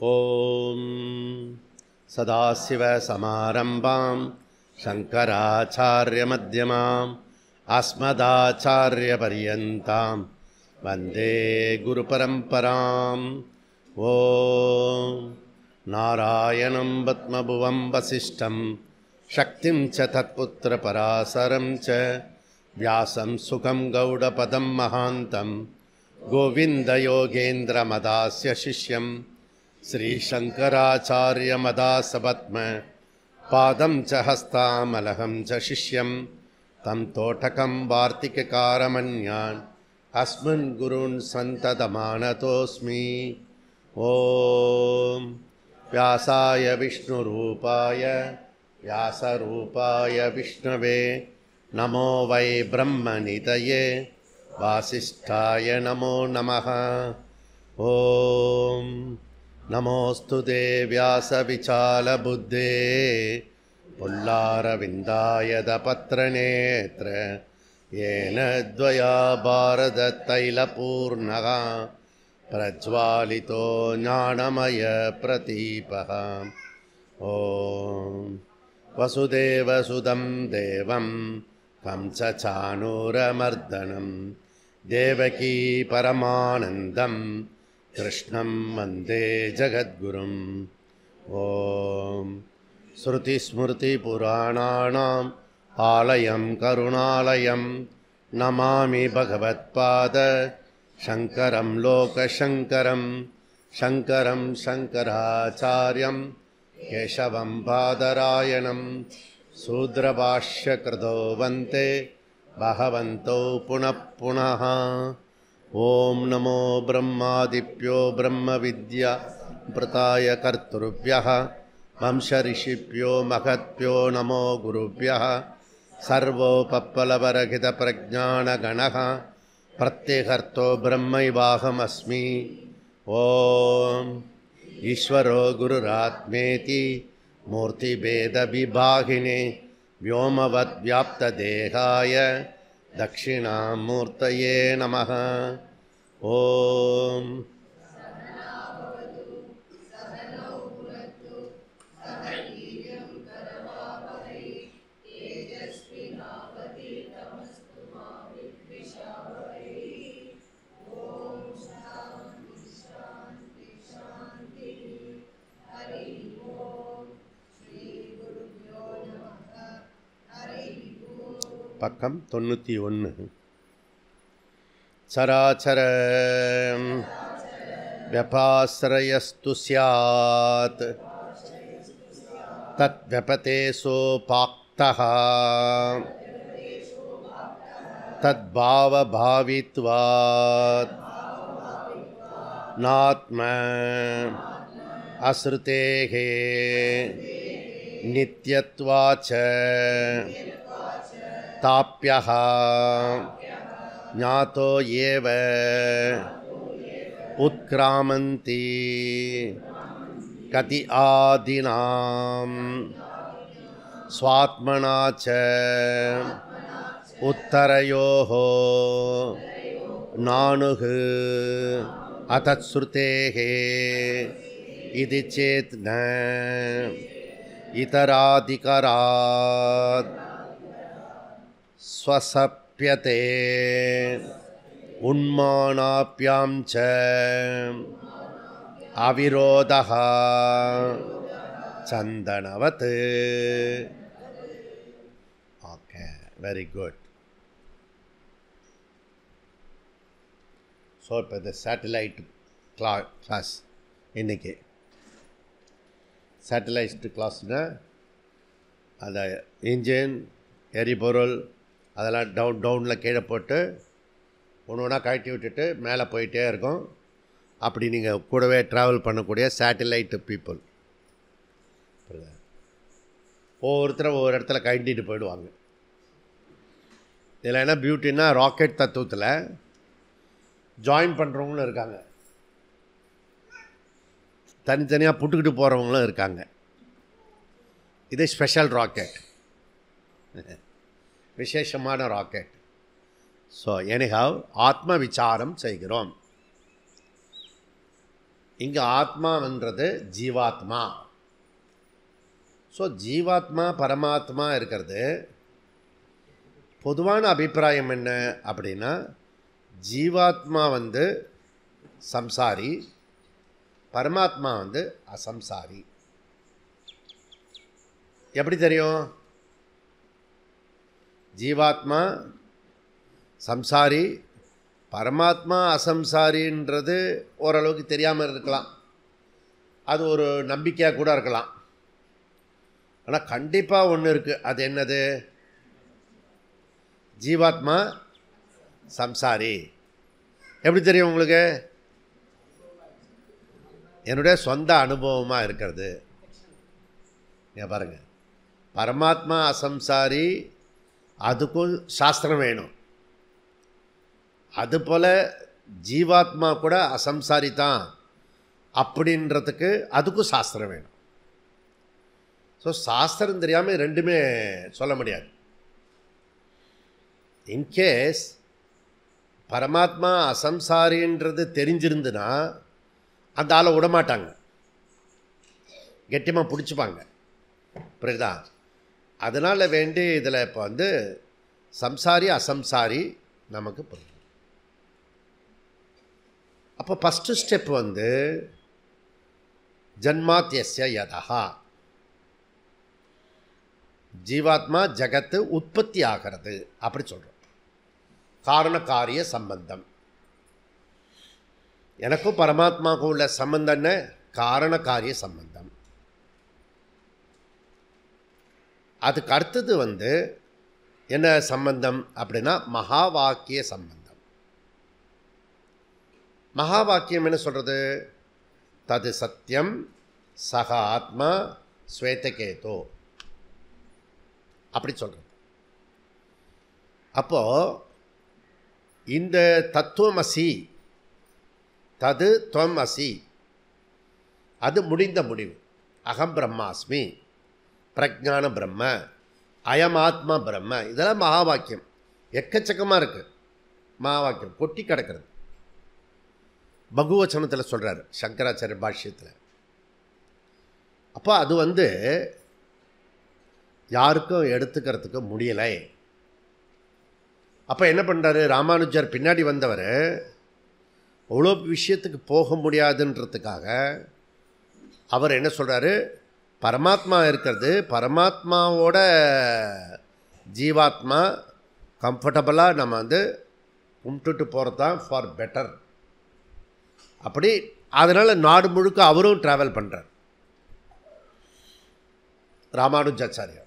ஓம் சதாசிவசமாரம்பாம் சங்கராச்சார்யமத்யமாம் அஸ்மதாச்சார்யபர்யந்தாம் வந்தே குருபரம்பராம். ஓம் நாராயணம் பத்மபுவம் வசிஷ்டம் சக்திம் ச தத்புத்திரபராசரம் ச வியாசம் சுகம் கௌடபதம் மகாந்தம் கோவிந்தயோகேந்திரமதாஸ்ய சிஷ்யம் ஸ்ரீசங்கராச்சார்யமதாசபத்ம பாதம் ச ஹஸ்தாமலகம் ச சிஷ்யம் தம் தோட்டகம் வார்த்திககாரமன்யான் அஸ்மன் குருன் சந்ததமானதோஸ்மி. ஓம் வியாசாய விஷ்ணுரூபாய வியாசரூபாய விஷ்ணவே நமோ வை பிரம்மநிதயே வாசிஷ்டாய நமோ நமः. ஓம் நமோஸ்து தே வியாசவிசாலபுத்தே புல்லாரவிந்தாயதபத்ரநேத்ர ஏன த்வயா பாரதத்தைலபூர்ணः பிரஜ்வாலிதோ ஞானமய பிரதீபः. ஓம் வசுதேவசுதம் தேவம் கம்சசானூரமர்தனம் தேவகீ பரமானந்தம் கிருஷ்ணம் வந்தே ஜகத்குரும். ஓம் ஸ்ருதிஸ்மிருதிபுராணானாம் ஆலயம் கருணாலயம் நமாமி பகவத்பாத சங்கரம் லோகசங்கரம் சங்கரம் சங்கராச்சார்யம் கேசவம் பாதராயணம் சூத்ரபாஷ்யக்ருதோ வந்தே பகவந்தோ புனః புனः. ஓம் நமோ பிரம்மாதிப்யோ பிரம்ம வித்யா பிரதாய கர்த்ருவ்யः வம்சரிஷிப்யோ மகத்ப்யோ நமோ குருவ்யः. சர்வோபப்ளவரகித பிரஜானகணः பிரத்யேகர்த்தோ பிரம்மைவாஹமஸ்மி. ஓம் ஈஸ்வரோ குருராத்மேதி மூர்த்திபேதவிபாகினே व्योमवद्व्याप्तदेहाय दक्षिणामूर्तये नमः. ओम பக்கம் 91. சராச்சர வியபாஸ்ரயஸ்து ஸ்யாத் தத் வியபதே சோபாக்தஹ தத் பாவபாவித்வாத் நாத்ம அஸ்ருதேஹே நித்யத்வாச்ச தாப்யஹ ஞாதோ ஏவ உத்க்ராமந்தி கதி ஆதினாம் ஸ்வாத்மனா ச உத்தரயோஹ நானுஹ அதத்ஸ்ருதேஹே இதி சேத் ந இதராதிகராத் ஸ்வசப்யதே உன்மானாப்யாம் ச அவிரோதஹ சந்தனவத். Okay, very good. ஸோ இப்போ இந்த சேட்டலைட் கிளாஸ் இன்னைக்கு சேட்டலைட் கிளாஸ்னால் அந்த இன்ஜின் எரிபொருள் அதெல்லாம் டவுனில் கீழே போட்டு ஒன்று ஒன்றா கழட்டி விட்டுட்டு மேலே போயிட்டே இருக்கும். அப்படி நீங்கள் கூடவே ட்ராவல் பண்ணக்கூடிய சேட்டலைட்டு பீப்புள். ஒவ்வொருத்தரும் ஒவ்வொரு இடத்துல கழட்டிட்டு போயிடுவாங்க. இதில் என்ன பியூட்டின்னா, ராக்கெட் தத்துவத்தில் ஜாயின் பண்ணுறவங்களும் இருக்காங்க, தனித்தனியாக புட்டுக்கிட்டு போகிறவங்களும் இருக்காங்க. இது ஸ்பெஷல் ராக்கெட், விசேஷமான ராக்கெட். ஸோ எனிஹவ் ஆத்ம விசாரம் செய்கிறோம். இங்கே ஆத்மான்றது ஜீவாத்மா. ஸோ ஜீவாத்மா பரமாத்மா இருக்கிறது பொதுவான அபிப்பிராயம் என்ன அப்படின்னா, ஜீவாத்மா சம்சாரி, பரமாத்மா அசம்சாரி. எப்படி தெரியும்? ஜீவாத்மா சம்சாரி, பரமாத்மா அசம்சாரின்றது ஓரளவுக்கு தெரியாமல் இருக்கலாம், அது ஒரு நம்பிக்கையாக கூட இருக்கலாம். ஆனால் கண்டிப்பாக ஒன்று இருக்குது. அது என்னது? ஜீவாத்மா சம்சாரி. எப்படி தெரியும் உங்களுக்கு? என்னுடைய சொந்த அனுபவமாக இருக்கிறது. நீங்கள் பாருங்கள், பரமாத்மா அசம்சாரி, அதுக்கும் சாஸ்திரம் வேணும். அதுபோல் ஜீவாத்மா கூட அசம்சாரி தான் அப்படின்றதுக்கு அதுக்கும் சாஸ்திரம் வேணும். ஸோ சாஸ்திரம் தெரியாமல் ரெண்டுமே சொல்ல முடியாது. இன்கேஸ் பரமாத்மா அசம்சாரின்றது தெரிஞ்சிருந்துன்னா அந்த ஆளை விடமாட்டாங்க, கெட்டியமாக பிடிச்சிப்பாங்க. புரியுதா? அதனால் வேண்டி இதில் இப்போ சம்சாரி அசம்சாரி நமக்கு புரியும். அப்போ ஃபஸ்ட்டு ஸ்டெப் ஜன்மாத்யஸ்ய யதஹா, ஜீவாத்மா ஜகத்து உற்பத்தி ஆகிறது அப்படி சொல்கிறோம். காரண காரிய சம்பந்தம். எனக்கும் பரமாத்மாவுக்கும் உள்ள சம்பந்தம் என்ன? காரண காரிய சம்பந்தம். அதுக்கு அடுத்தது என்ன சம்பந்தம் அப்படின்னா மகா வாக்கிய சம்பந்தம். மகா வாக்கியம் என்ன சொல்கிறது? தது சத்தியம் சக ஆத்மா ஸ்வேதகேதோ அப்படி சொல்கிறது. அப்போது இந்த தத்துவமசி, தது துவம் அசி, அது முடிந்த முடிவு. அகம் பிரம்மாஸ்மி, பிரஜான பிரம்ம, அயமாத்மா பிரம்ம, இதெல்லாம் மகா வாக்கியம். எக்கச்சக்கமாக இருக்குது மகா வாக்கியம், கொட்டி கிடக்கிறது. பகுவச்சனத்தில் சொல்கிறார் சங்கராச்சாரிய பாஷ்யத்தில். அப்போ அது யாருக்கும் எடுத்துக்கிறதுக்கு முடியலை. அப்போ என்ன பண்ணுறாரு ராமானுஜர், பின்னாடி வந்தவர், அவ்வளோ விஷயத்துக்கு போக முடியாதுன்றதுக்காக அவர் என்ன சொல்கிறாரு, பரமாத்மா இருக்கிறது, பரமாத்மாவோட ஜீவாத்மா கம்ஃபர்டபுளாக நம்ம கும்பிட்டுட்டு போகிறது தான் ஃபார் பெட்டர். அப்படி அதனால் நாடு முழுக்க அவரும் ட்ராவல் பண்ணுறார் ராமானுஜாச்சாரியர்.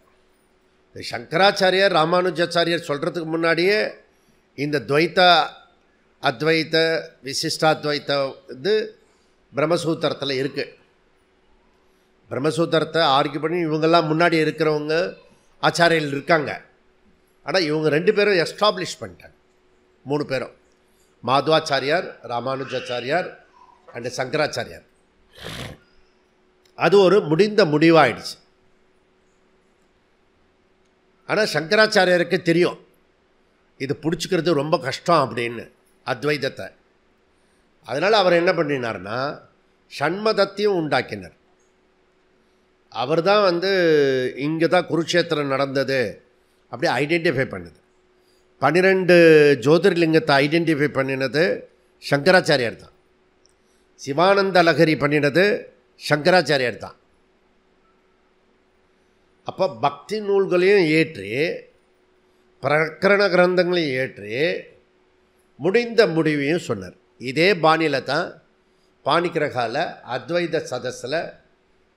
சங்கராச்சாரியார் ராமானுஜாச்சாரியர் சொல்கிறதுக்கு முன்னாடியே இந்த துவைத்த அத்வைத்த விசிஷ்டாத்வைத்த பிரம்மசூத்திரத்தில் இருக்குது. பிரம்மசூத்திரத்தை ஆர்கியூ பண்ணி இவங்கெல்லாம் முன்னாடி இருக்கிறவங்க ஆச்சாரியர்கள் இருக்காங்க. ஆனால் இவங்க 2 பேரும் எஸ்டாப்ளிஷ் பண்ணிட்டாங்க. 3 பேரும், மாத்வாச்சாரியார், ராமானுஜாச்சாரியார் அண்டு சங்கராச்சாரியார். அது ஒரு முடிந்த முடிவாயிடுச்சு. ஆனால் சங்கராச்சாரியருக்கு தெரியும் இது பிடிச்சிக்கிறது ரொம்ப கஷ்டம் அப்படின்னு அத்வைதத்தை. அதனால் அவர் என்ன பண்ணினார்னா ஷண்மதத்தையும் உண்டாக்கினார். அவர் தான் இங்கே தான் குருக்ஷேத்திரம் நடந்தது அப்படி ஐடென்டிஃபை பண்ணுது. 12 ஜோதிர்லிங்கத்தை ஐடென்டிஃபை பண்ணினது சங்கராச்சாரியார் தான். சிவானந்த லஹரி பண்ணினது சங்கராச்சாரியார் தான். அப்போ பக்தி நூல்களையும் ஏற்றி பிரகரண கிரந்தங்களையும் ஏற்றி முடிந்த முடிவையும் சொன்னார். இதே பாணியில் தான் பாணிக்கிரகால அத்வைத சதஸில்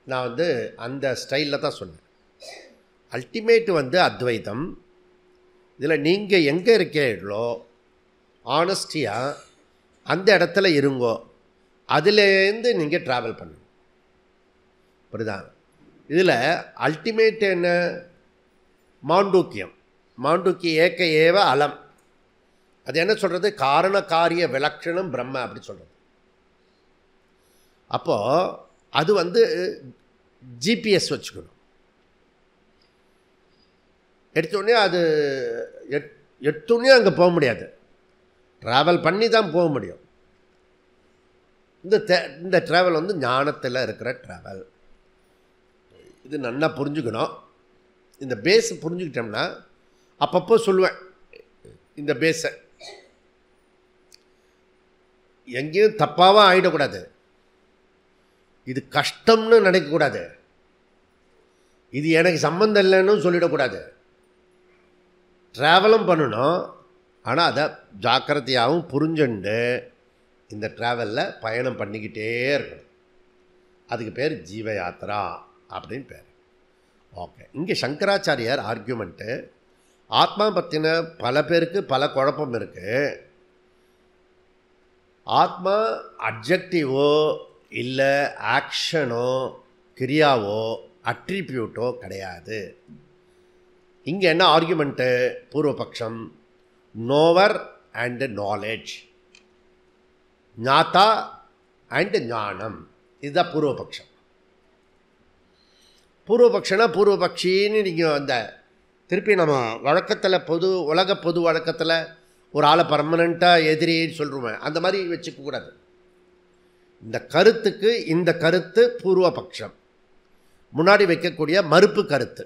நான் அந்த ஸ்டைலில் தான் சொன்னேன். அல்டிமேட் அத்வைதம். இதில் நீங்கள் எங்கே இருக்கீங்களோ ஆனஸ்டியாக அந்த இடத்துல இருங்கோ, அதுலேருந்து நீங்கள் ட்ராவல் பண்ணுங்க. புரியுதா? இதில் அல்டிமேட் என்ன? மாண்டூக்கியம். மாண்டூக்கி ஏக்க ஏவ அலம். அது என்ன சொல்கிறது? காரண காரிய விலக்ஷணம் பிரம்ம அப்படி சொல்கிறது. அப்போது அது ஜிபிஎஸ் வச்சுக்கணும். எடுத்தோடனே அது எடுத்தோடனே அங்கே போக முடியாது, ட்ராவல் பண்ணி தான் போக முடியும். இந்த ட்ராவல் வந்து ஞானத்தில் இருக்கிற ட்ராவல். இது நல்லா புரிஞ்சுக்கணும். இந்த பேஸ் புரிஞ்சுக்கிட்டோம்னா அப்பப்போ சொல்லுவேன், இந்த பேஸை எங்கேயும் தப்பாக ஆகிடக்கூடாது. இது கஷ்டம்னு நினைக்கக்கூடாது, இது எனக்கு சம்மந்தம் இல்லைன்னு சொல்லிடக்கூடாது. ட்ராவலும் பண்ணணும், ஆனால் அதை ஜாக்கிரதையாகவும் புரிஞ்சுண்டு இந்த ட்ராவலில் பயணம் பண்ணிக்கிட்டே இருக்கணும். அதுக்கு பேர் ஜீவ யாத்திரா அப்படின்னு பேர். ஓகே, இங்கே சங்கராச்சாரியார் ஆர்கியூமெண்ட்டு, ஆத்மா பற்றின பல பேருக்கு பல குழப்பம் இருக்குது. ஆத்மா அப்ஜெக்டிவோ இல்லை ஆக்ஷனோ கிரியாவோ அட்ரிபியூட்டோ கிடையாது. இங்கே என்ன ஆர்கியூமெண்ட்டு? பூர்வபக்ஷம், நோவர் அண்டு நாலேஜ், ஞாத்தா அண்டு ஞானம். இதுதான் பூர்வபக்ஷம். பூர்வபக்ஷனா பூர்வபக்ஷின்னு நீங்கள் அந்த திருப்பி நம்ம வழக்கத்தில் உலக பொது வழக்கத்தில் ஒரு ஆளை பர்மனெண்ட்டாக எதிரின்னு சொல்கிறோமே, அந்த மாதிரி வச்சுக்கக்கூடாது. இந்த கருத்துக்கு இந்த கருத்து பூர்வபக்ஷம், முன்னாடி வைக்கக்கூடிய மறுப்பு கருத்து,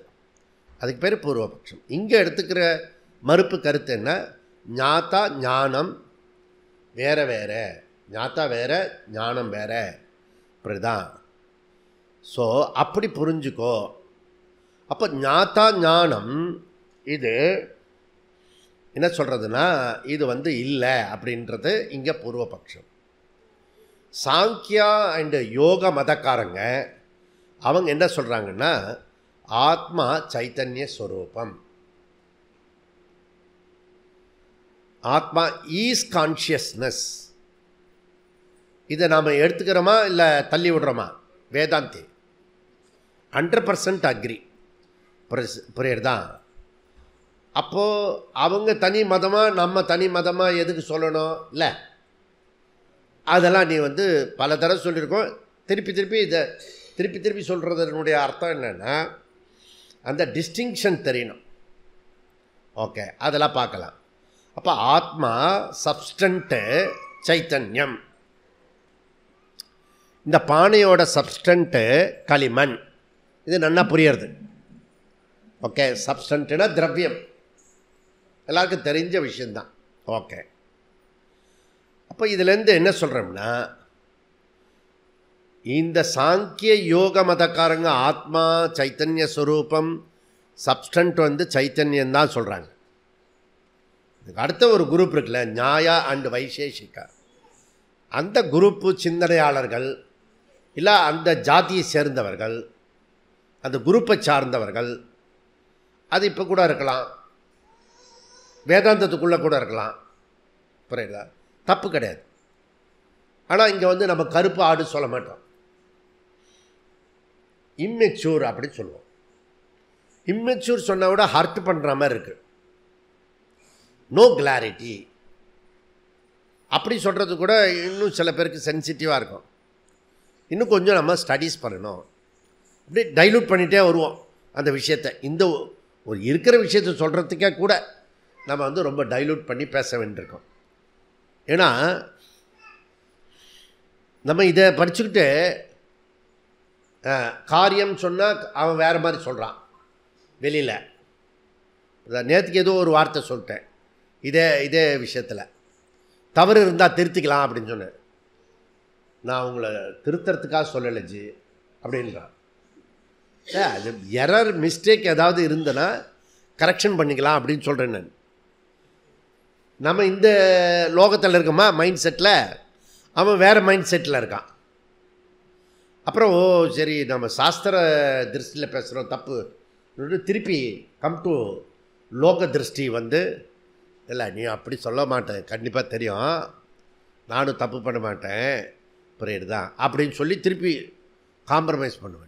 அதுக்கு பேர் பூர்வபக்ஷம். இங்கே எடுத்துக்கிற மறுப்பு கருத்து என்ன? ஞாத்தா ஞானம் வேறு வேறு, ஞாத்தா வேறு ஞானம் வேறு, இப்படிதான். ஸோ அப்படி புரிஞ்சுக்கோ. அப்போ ஞாத்தா ஞானம் இது என்ன சொல்கிறதுனா, இது வந்து இல்லை அப்படின்றது இங்கே பூர்வபக்ஷம். சாங்கியா அண்டு யோக மதக்காரங்க அவங்க என்ன சொல்கிறாங்கன்னா, ஆத்மா சைத்தன்ய ஸ்வரூபம், ஆத்மா ஈஸ் கான்ஷியஸ்னஸ். இதை நாம் எடுத்துக்கிறோமா இல்லை தள்ளி விடுறோமா? வேதாந்தி 100% அக்ரி. புரியுறதான்? அப்போது அவங்க தனி மதமாக நம்ம தனி மதமாக எதுக்கு சொல்லணும்? இல்லை, அதெல்லாம் நீ வந்து பல தடவை சொல்லியிருக்கோம். இதை திருப்பி சொல்கிறதனுடைய அர்த்தம் என்னென்னா, அந்த டிஸ்டிங்ஷன் தெரியணும். ஓகே, அதெல்லாம் பார்க்கலாம். அப்போ ஆத்மா சப்ஸ்டன்ட்டு சைத்தன்யம், இந்த பானையோட சப்ஸ்டன்ட்டு களிமண். இது நல்லா புரியுறது. ஓகே, சப்ஸ்டன்ட்டுனா திரவியம், எல்லாருக்கும் தெரிஞ்ச விஷயந்தான். ஓகே, அப்போ இதிலேருந்து என்ன சொல்கிறோம்னா, இந்த சாங்கிய யோக மதக்காரங்க ஆத்மா சைத்தன்ய ஸ்வரூபம், சப்ஸ்டன்ட் வந்து சைத்தன்யந்தான் சொல்கிறாங்க. இதுக்கு அடுத்த ஒரு குரூப் இருக்குல்ல, நியாயா அண்டு வைசேஷிகா, அந்த குரூப்பு சிந்தனையாளர்கள் இல்லை அந்த ஜாதியை சேர்ந்தவர்கள், அந்த குரூப்பை சார்ந்தவர்கள், அது இப்போ கூட இருக்கலாம், வேதாந்தத்துக்குள்ளே கூட இருக்கலாம். புரியுதா? தப்பு கிடையாது. ஆனால் இங்கே வந்து நம்ம கருப்பு ஆடு சொல்ல மாட்டோம், இம்மெச்சூர் அப்படின்னு சொல்லுவோம். இம்மெச்சூர் சொன்ன விட ஹர்ட் பண்ணுற மாதிரி இருக்குது, நோ கிளாரிட்டி அப்படி சொல்கிறது கூட இன்னும் சில பேருக்கு சென்சிட்டிவாக இருக்கும். இன்னும் கொஞ்சம் நம்ம ஸ்டடீஸ் பண்ணணும். இப்படி டைலூட் பண்ணிகிட்டே வருவோம் அந்த விஷயத்தை. இந்த ஒரு இருக்கிற விஷயத்தை சொல்கிறதுக்கே கூட நம்ம வந்து ரொம்ப டைலூட் பண்ணி பேச வேண்டியிருக்கோம். ஏன்னா நம்ம இதை படிச்சுக்கிட்டு காரியம் சொன்னால் அவன் வேறு மாதிரி சொல்கிறான் வெளியில். நேற்றுக்கு ஏதோ ஒரு வார்த்தை சொல்லிட்டேன் இதே விஷயத்தில், தவறு இருந்தால் திருத்திக்கலாம் அப்படின்னு சொன்னேன். நான் உங்களை திருத்துறதுக்காக சொல்லலை ஜி அப்படின்றான். அது எரர் மிஸ்டேக் ஏதாவது இருந்ததுன்னா கரெக்ஷன் பண்ணிக்கலாம் அப்படின்னு சொல்கிறேன் நான். நம்ம இந்த லோகத்தில் இருக்கோமா மைண்ட் செட்டில், அவன் வேறு மைண்ட் செட்டில் இருக்கான். அப்புறம் சரி நம்ம சாஸ்திர திருஷ்டியில் பேசுகிறோம், தப்பு திருப்பி கம் டு லோக திருஷ்டி வந்து, இல்லை நீ அப்படி சொல்ல மாட்டேன், கண்டிப்பாக தெரியும், நானும் தப்பு பண்ண மாட்டேன், புரியுதுதான் அப்படின்னு சொல்லி திருப்பி காம்ப்ரமைஸ் பண்ணுவேன்.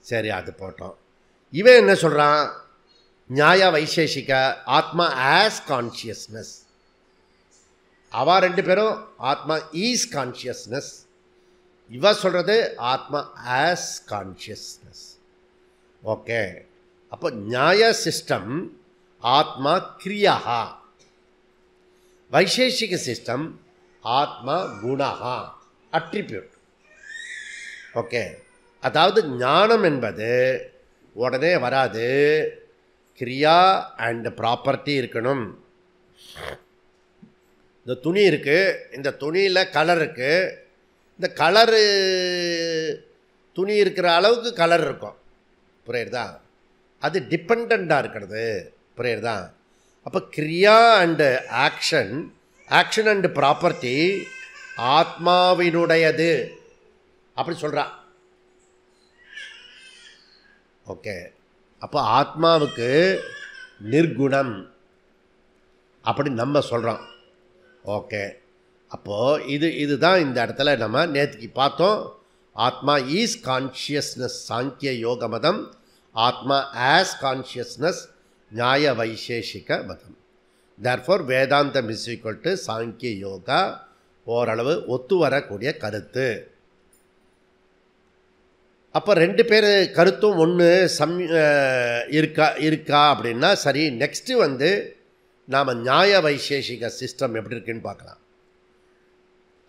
சரி, அது போட்டோம். இவன் என்ன சொல்கிறான்? நியாய வைசேஷிகா, ஆத்மா ஆஸ் கான்ஷியஸ்னஸ். அவா ரெண்டு பேரும் ஆத்மா ஈஸ் கான்ஷியஸ்னஸ், இவ சொல்கிறது ஆத்மா ஆஸ் கான்ஷியஸ்னஸ். ஓகே, அப்போ நியாய சிஸ்டம் ஆத்மா கிரியா, வைசேஷிக சிஸ்டம் ஆத்மா குணஹா, அட்ரிபியூட். ஓகே, அதாவது ஞானம் என்பது உடனே வராது, கிரியா அண்ட் ப்ராப்பர்ட்டி இருக்கணும். இந்த துணி இருக்குது, இந்த துணியில் கலர் இருக்குது, இந்த கலரு துணி இருக்கிற அளவுக்கு கலர் இருக்கும், புரியுறதா? அது டிபெண்ட்டாக இருக்கிறது, புரியுறதா? அப்போ கிரியா and action, action and property ஆத்மாவினுடையது அப்படி சொல்கிறா. ஓகே, அப்போ ஆத்மாவுக்கு நிர்குணம் அப்படி நம்ம சொல்கிறோம். ஓகே, அப்போது இதுதான் இந்த இடத்துல நம்ம நேற்றுக்கு பார்த்தோம். ஆத்மா ஈஸ் கான்ஷியஸ்னஸ் சாங்கிய யோக மதம், ஆத்மா ஆஸ் கான்ஷியஸ்னஸ் நியாய வைசேஷிக மதம். Therefore Vedantam is equal to சாங்கிய யோகா, ஓரளவு ஒத்து வரக்கூடிய கருத்து. அப்போ ரெண்டு பேர் கருத்தும் ஒன்று இருக்கா அப்படின்னா சரி. நெக்ஸ்ட்டு வந்து நாம் நியாய வைசேஷிக சிஸ்டம் எப்படி இருக்குன்னு பார்க்கலாம்.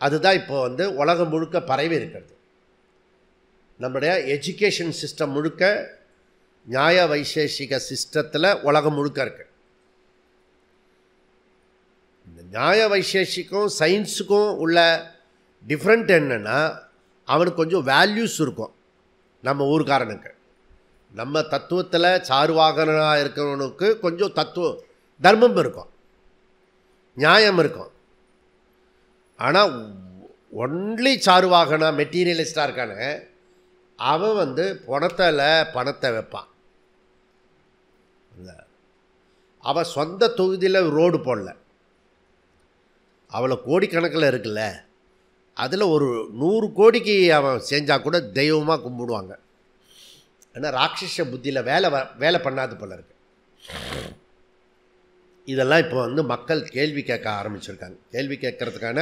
அதுதான் இப்போ வந்து உலகம் முழுக்க பரவி இருக்கிறது. நம்முடைய எஜுகேஷன் சிஸ்டம் முழுக்க நியாய வைசேஷிக சிஸ்டத்தில் உலகம் முழுக்க இருக்கு. இந்த நியாய வைசேஷிக்கும் சயின்ஸுக்கும் உள்ள டிஃப்ரெண்ட் என்னென்னா, அவனுக்கு கொஞ்சம் வேல்யூஸ் இருக்கும். நம்ம ஊர்காரனுக்கு, நம்ம தத்துவத்தில் சார்வாகனாக இருக்கிறவனுக்கு கொஞ்சம் தர்மம் இருக்கும், நியாயம் இருக்கும். ஆனால் ஒன்லி சார்வாகனா மெட்டீரியலிஸ்டாக இருக்கானு, அவன் வந்து பணத்தை வைப்பான். அவன் சொந்த தொகுதியில் ரோடு போடல, அவளை கோடிக்கணக்கில் இருக்குல்ல, அதில் ஒரு 100 கோடிக்கு அவன் செஞ்சால் கூட தெய்வமாக கும்பிடுவாங்க. ஏன்னா ராட்சச புத்தியில் வேலை பண்ணாது போல இருக்கு. இதெல்லாம் இப்போ வந்து மக்கள் கேள்வி கேட்க ஆரம்பிச்சிருக்காங்க. கேள்வி கேட்கறதுக்கான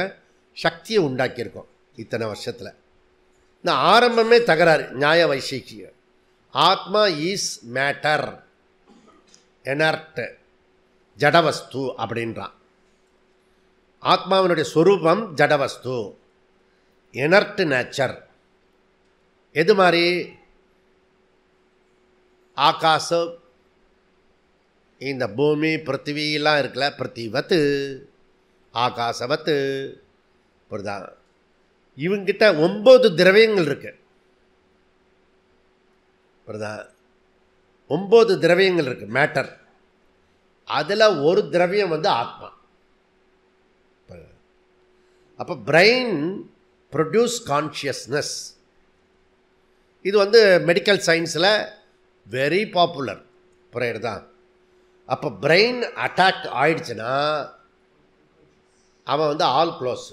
சக்தியை உண்டாக்கியிருக்கோம் இத்தனை வருஷத்தில். நான் ஆரம்பமே தகராறு நியாய வைசேஷிக. ஆத்மா ஈஸ் மேட்டர், எனர்ட், ஜடவஸ்து அப்படின்றான். ஆத்மாவினுடைய சொரூபம் ஜடவஸ்து, எனர்ட் நேச்சர். எது மாதிரி? ஆகாசம், இந்த பூமி பிருத்திவிலாம் இருக்குல்ல, பிருத்திவத்து ஆகாசவத்து. புரியுதா? இவங்கிட்ட 9 திரவியங்கள் இருக்கு. புரியுதா? 9 திரவியங்கள் இருக்கு, மேட்டர். அதில் ஒரு திரவியம் வந்து ஆத்மா. அப்போ பிரெயின் ப்ரொடியூஸ் கான்ஷியஸ்னஸ். இது வந்து மெடிக்கல் சயின்ஸில் வெரி பாப்புலர், புரியுறதா? அப்போ பிரெயின் அட்டாக் ஆயிடுச்சுன்னா அவன் வந்து ஆல் க்ளோஸ்.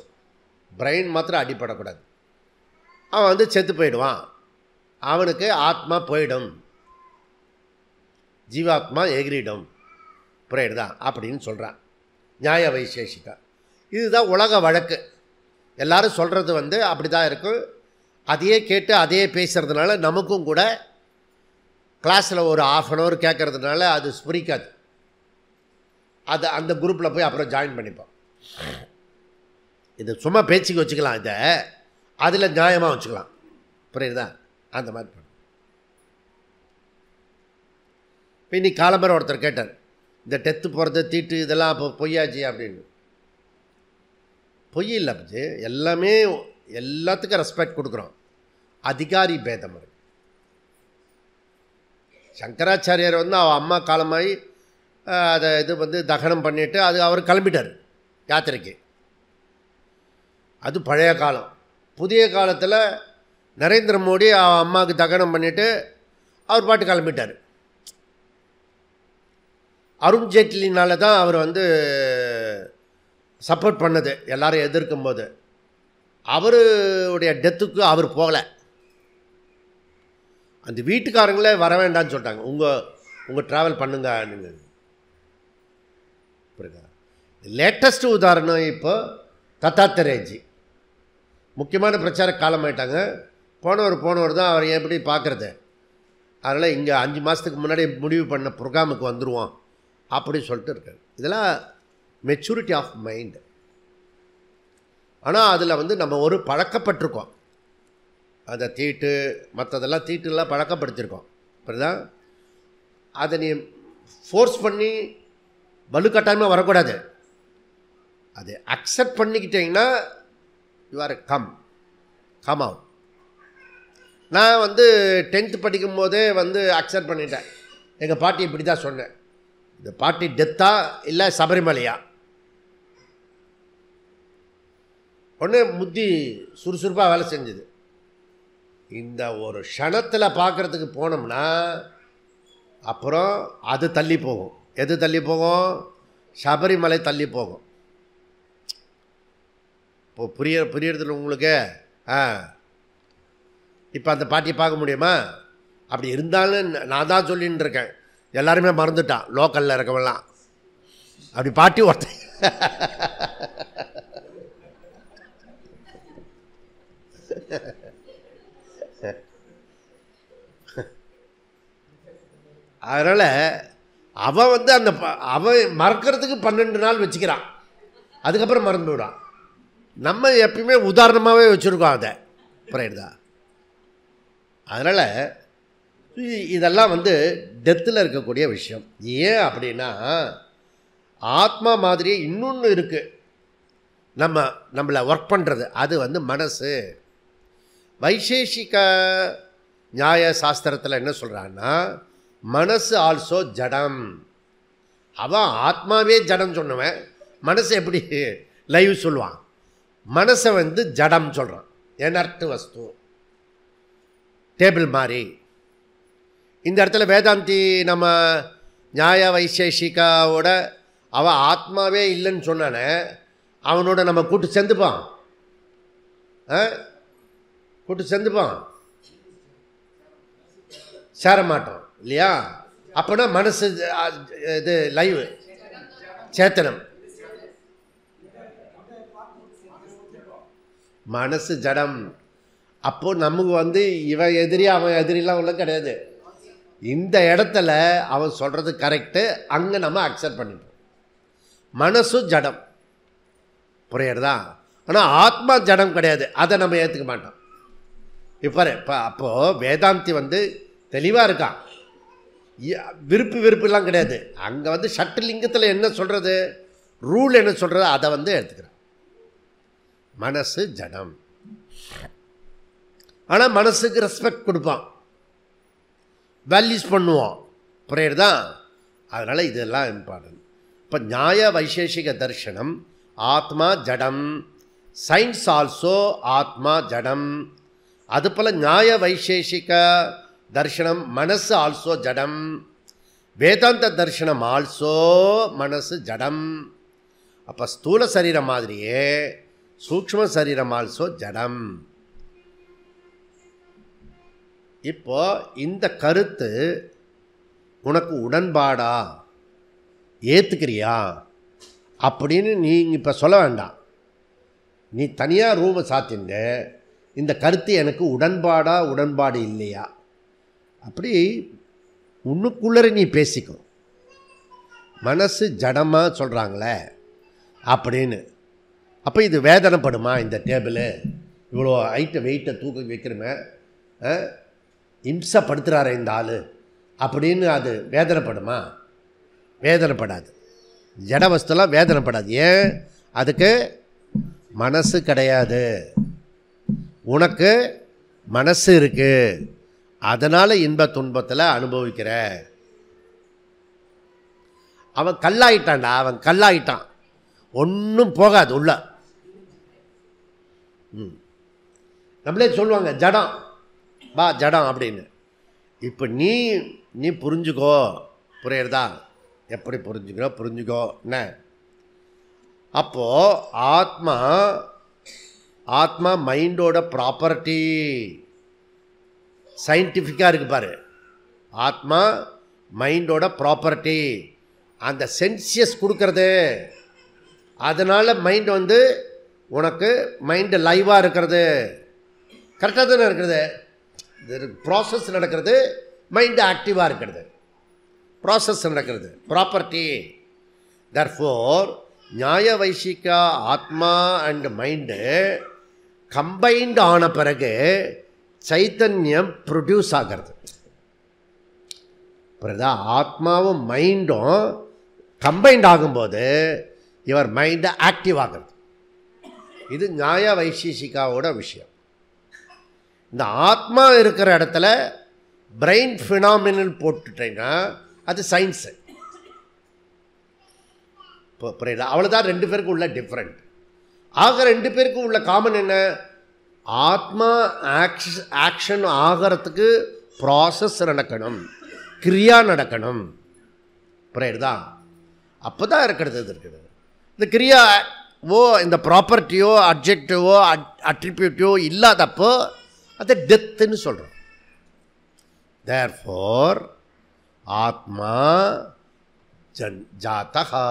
பிரெயின் மாத்திரம் அடிப்படக்கூடாது, அவன் வந்து செத்து போயிடுவான். அவனுக்கு ஆத்மா போயிடும், ஜீவாத்மா எகிரிடும், புரியுறதா? அப்படின்னு சொல்கிறான் நியாய வைசேஷிகா. இதுதான் உலக வழக்கு. எல்லாரும் சொல்கிறது வந்து அப்படி தான் இருக்கும். அதையே கேட்டு அதையே பேசுகிறதுனால நமக்கும் கூட கிளாஸில் ஒரு 1/2 அன் ஹவர் கேட்குறதுனால அது ஸ்புரிக்காது. அது அந்த குரூப்பில் போய் அப்புறம் ஜாயின் பண்ணிப்போம். இது சும்மா பேச்சுக்கு வச்சுக்கலாம், இதை அதில் நியாயமாக வச்சுக்கலாம், புரியுதா? அந்த மாதிரி பண்ண. இப்போ இன்னைக்கு காலம்பரம் ஒருத்தர் கேட்டார், இந்த டெத்து போகிறது தீட்டு இதெல்லாம் அப்போ பொய்யாச்சு அப்படின்னு. பொய் இல்லை அப்படி, எல்லாமே எல்லாத்துக்கும் ரெஸ்பெக்ட் கொடுக்குறோம். அதிகாரி பேதம் இருக்கு. சங்கராச்சாரியார் வந்து அவள் அம்மா காலமாகி அதை இது வந்து தகனம் பண்ணிவிட்டு அது அவர் கிளம்பிட்டார் யாத்திரைக்கு. அது பழைய காலம். புதிய காலத்தில் நரேந்திர மோடி அவள் அம்மாவுக்கு தகனம் பண்ணிவிட்டு அவர் பாட்டு கிளம்பிட்டார். அருண் ஜேட்லினால தான் அவர் வந்து சப்போர்ட் பண்ணது, எல்லாரும் எதிர்க்கும் போது. அவருடைய டெத்துக்கு அவர் போகலை. அந்த வீட்டுக்காரங்களே வர வேண்டான்னு சொல்லிட்டாங்க, உங்கள் ட்ராவல் பண்ணுங்க நீங்கள். புரியுதா? லேட்டஸ்ட் உதாரணம் இப்போ தத்தாத்திரேஜி முக்கியமான பிரச்சார காலம் ஆகிட்டாங்க. போனவர் தான் அவர் எப்படி பார்க்குறது. அதனால் இங்கே 5 மாதத்துக்கு முன்னாடி முடிவு பண்ண ப்ரோக்ராமுக்கு வந்துடுவோம் அப்படி சொல்லிட்டு இருக்காரு. இதெல்லாம் மெச்சூரிட்டி ஆஃப் மைண்டு. ஆனால் அதில் வந்து நம்ம ஒரு பழக்கப்பட்டிருக்கோம். அந்த தீட்டு மற்றதெல்லாம் தீட்டுலாம் பழக்கப்படுத்தியிருக்கோம். அப்படிதான் அதை நீ ஃபோர்ஸ் பண்ணி வலுக்கட்டாயமாக வரக்கூடாது. அதை அக்செப்ட் பண்ணிக்கிட்டீங்கன்னா யூ ஆர் கம் அவுட். நான் வந்து 10th படிக்கும் போதே வந்து அக்செப்ட் பண்ணிட்டேன். எங்கள் பாட்டி இப்படி தான் சொன்னேன், இந்த பாட்டி டெத்தா இல்லை சபரிமலையா. ஒன்று முத்தி சுறுசுறுப்பாக வேலை செஞ்சுது. இந்த ஒரு க்ஷணத்தில் பார்க்குறதுக்கு போனோம்னா அப்புறம் அது தள்ளி போகும். எது தள்ளி போகும்? சபரிமலை தள்ளி போகும். இப்போ புரியறதுல உங்களுக்கு இப்போ அந்த பாட்டியை பார்க்க முடியுமா? அப்படி இருந்தாலும் நான் தான் சொல்லின்னு இருக்கேன், எல்லாருமே மறந்துட்டான் லோக்கலில் இருக்கவெல்லாம். அப்படி பாட்டி ஒருத்த அதனால் அவன் வந்து அவன் மறக்கிறதுக்கு 12 நாள் வச்சுக்கிறான், அதுக்கப்புறம் மறந்து விடான். நம்ம எப்பயுமே உதாரணமாகவே வச்சுருக்கோம் அதை. புரியுதா? அதனால் இதெல்லாம் வந்து டெத்தில் இருக்கக்கூடிய விஷயம். ஏன் அப்படின்னா ஆத்மா மாதிரியே இன்னொன்று இருக்குது நம்மளை ஒர்க் பண்ணுறது, அது வந்து மனசு. வைசேஷிக நியாய சாஸ்திரத்தில் என்ன சொல்கிறான்னா, மனசு ஆல்சோ ஜடம். அவன் ஆத்மாவே ஜடம் சொன்னவன் மனசை எப்படி லைவ் சொல்லுவான்? மனசை வந்து ஜடம் சொல்கிறான், எனர்ட் வஸ்து, டேபிள் மாதிரி. இந்த இடத்துல வேதாந்தி நம்ம நியாய வைசேஷிகாவோட அவன் ஆத்மாவே இல்லைன்னு சொன்னானே, அவனோட நம்ம கூட்டு சேர்ந்துப்பான், சேர மாட்டோம் இல்லையா? அப்போனா மனசு இது லைவ் சேத்தனம், மனசு ஜடம். அப்போது நமக்கு வந்து இவன் எதிரி அவன் எதிரிலாம் உள்ள கிடையாது. இந்த இடத்துல அவன் சொல்கிறது கரெக்டு, அங்கே நம்ம அக்செப்ட் பண்ணிப்போம். மனசு ஜடம், புரியுறதா? ஆனால் ஆத்மா ஜடம் கிடையாது, அதை நம்ம ஏற்றுக்க மாட்டோம். இப்போ அப்போது வேதாந்தி வந்து தெளிவாக இருக்கான், வெறுப்புலாம் கிடையாது. அங்கே வந்து சட்டு லிங்கத்தில் என்ன சொல்கிறது, ரூல் என்ன சொல்கிறது, அதை வந்து எடுத்துக்கிறான். மனசு ஜடம். ஆனால் மனசுக்கு ரெஸ்பெக்ட் கொடுப்பான், வேல்யூஸ் பண்ணுவோம். புரியுறதா? அதனால் இதெல்லாம் இம்பார்ட்டன்ட். இப்போ நியாய வைசேஷிக தர்ஷனம் ஆத்மா ஜடம், சயின்ஸ் ஆல்சோ ஆத்மா ஜடம். அதுபோல் நியாய வைசேஷிக தர்ஷனம் மனசு ஆல்சோ ஜடம், வேதாந்த தர்ஷனம் ஆல்சோ மனசு ஜடம். அப்போ ஸ்தூல சரீரம் மாதிரியே சூக்ஷ்ம சரீரம் ஆல்சோ ஜடம். இப்போ இந்த கருத்து உனக்கு உடன்பாடா, ஏற்றுக்கிறியா அப்படின்னு நீ இப்போ சொல்ல வேண்டாம். நீ தனியாக ரூமை சாத்திண்டு இந்த கருத்து எனக்கு உடன்பாடு இல்லையா அப்படி உன்னுக்குள்ளே நீ பேசிக்கும். மனசு ஜடமாக சொல்கிறாங்களே அப்படின்னு. அப்போ இது வேதனைப்படுமா? இந்த டேபிள் இவ்வளோ வெயிட்டை தூக்கி வைக்கிறமே, இம்சப்படுத்துகிறார இந்த ஆள் அப்படின்னு அது வேதனைப்படுமா? வேதனைப்படாது. ஜட வஸ்துலாம் வேதனைப்படாது. ஏன்? அதுக்கு மனசு கிடையாது. உனக்கு மனசு இருக்கு, அதனால் இன்ப துன்பத்தில் அனுபவிக்கிற. அவன் கல்லாயிட்டான்டா, அவன் கல்லாயிட்டான், ஒன்றும் போகாது உள்ள. நம்மளே சொல்லுவாங்க ஜடம், வா ஜடம் அப்படின்னு. இப்போ நீ புரிஞ்சுக்கோ. புரியுறதா? எப்படி புரிஞ்சுக்கோ என்ன? அப்போது ஆத்மா மைண்டோட ப்ராப்பர்ட்டி. சயின்டிஃபிக்காக இருக்குது பாரு. ஆத்மா மைண்டோட ப்ராப்பர்ட்டி, அந்த சென்சியஸ் கொடுக்கறது. அதனால் மைண்ட் வந்து உனக்கு மைண்டு லைவாக இருக்கிறது. கரெக்டாக தானே இருக்கிறது? ப்ராசஸ் நடக்கிறது, மைண்டு ஆக்டிவாக இருக்கிறது, ப்ராசஸ் நடக்கிறது, ப்ராப்பர்ட்டி. தர்ஃபோர் நியாய வைசிகா ஆத்மா அண்ட் மைண்டு கம்பைன்டு ஆன பிறகு சைத்தன்யம் ப்ரொடியூஸ் ஆகிறது. புரியுதா? ஆத்மாவும் மைண்டும் கம்பைன்ட் ஆகும்போது இவர் மைண்டு ஆக்டிவ் ஆகிறது. இது நியாய வைசேஷிகாவோட விஷயம். இந்த ஆத்மா இருக்கிற இடத்துல பிரெயின் ஃபினாமினல் போட்டுட்டேன்னா அது சயின்ஸு. இப்போ புரியுதா? அவ்வளோதான் ரெண்டு பேருக்கும் உள்ள டிஃப்ரெண்ட். ஆக ரெண்டு பேருக்கும் உள்ள காமன் என்ன? ஆத்மா ஆக்ஷன் ஆகிறதுக்கு ப்ராசஸ் நடக்கணும், கிரியா நடக்கணும். புரியுதா? அப்போ தான் இருக்கிறது இருக்குது. இந்த கிரியாவோ இந்த ப்ராப்பர்ட்டியோ அப்ஜெக்டிவோ அட்ரிபியூட்டிவோ இல்லாதப்போ அது டெத்துன்னு சொல்கிறோம். தேர்ஃபோர் ஆத்மா ஜாதஹா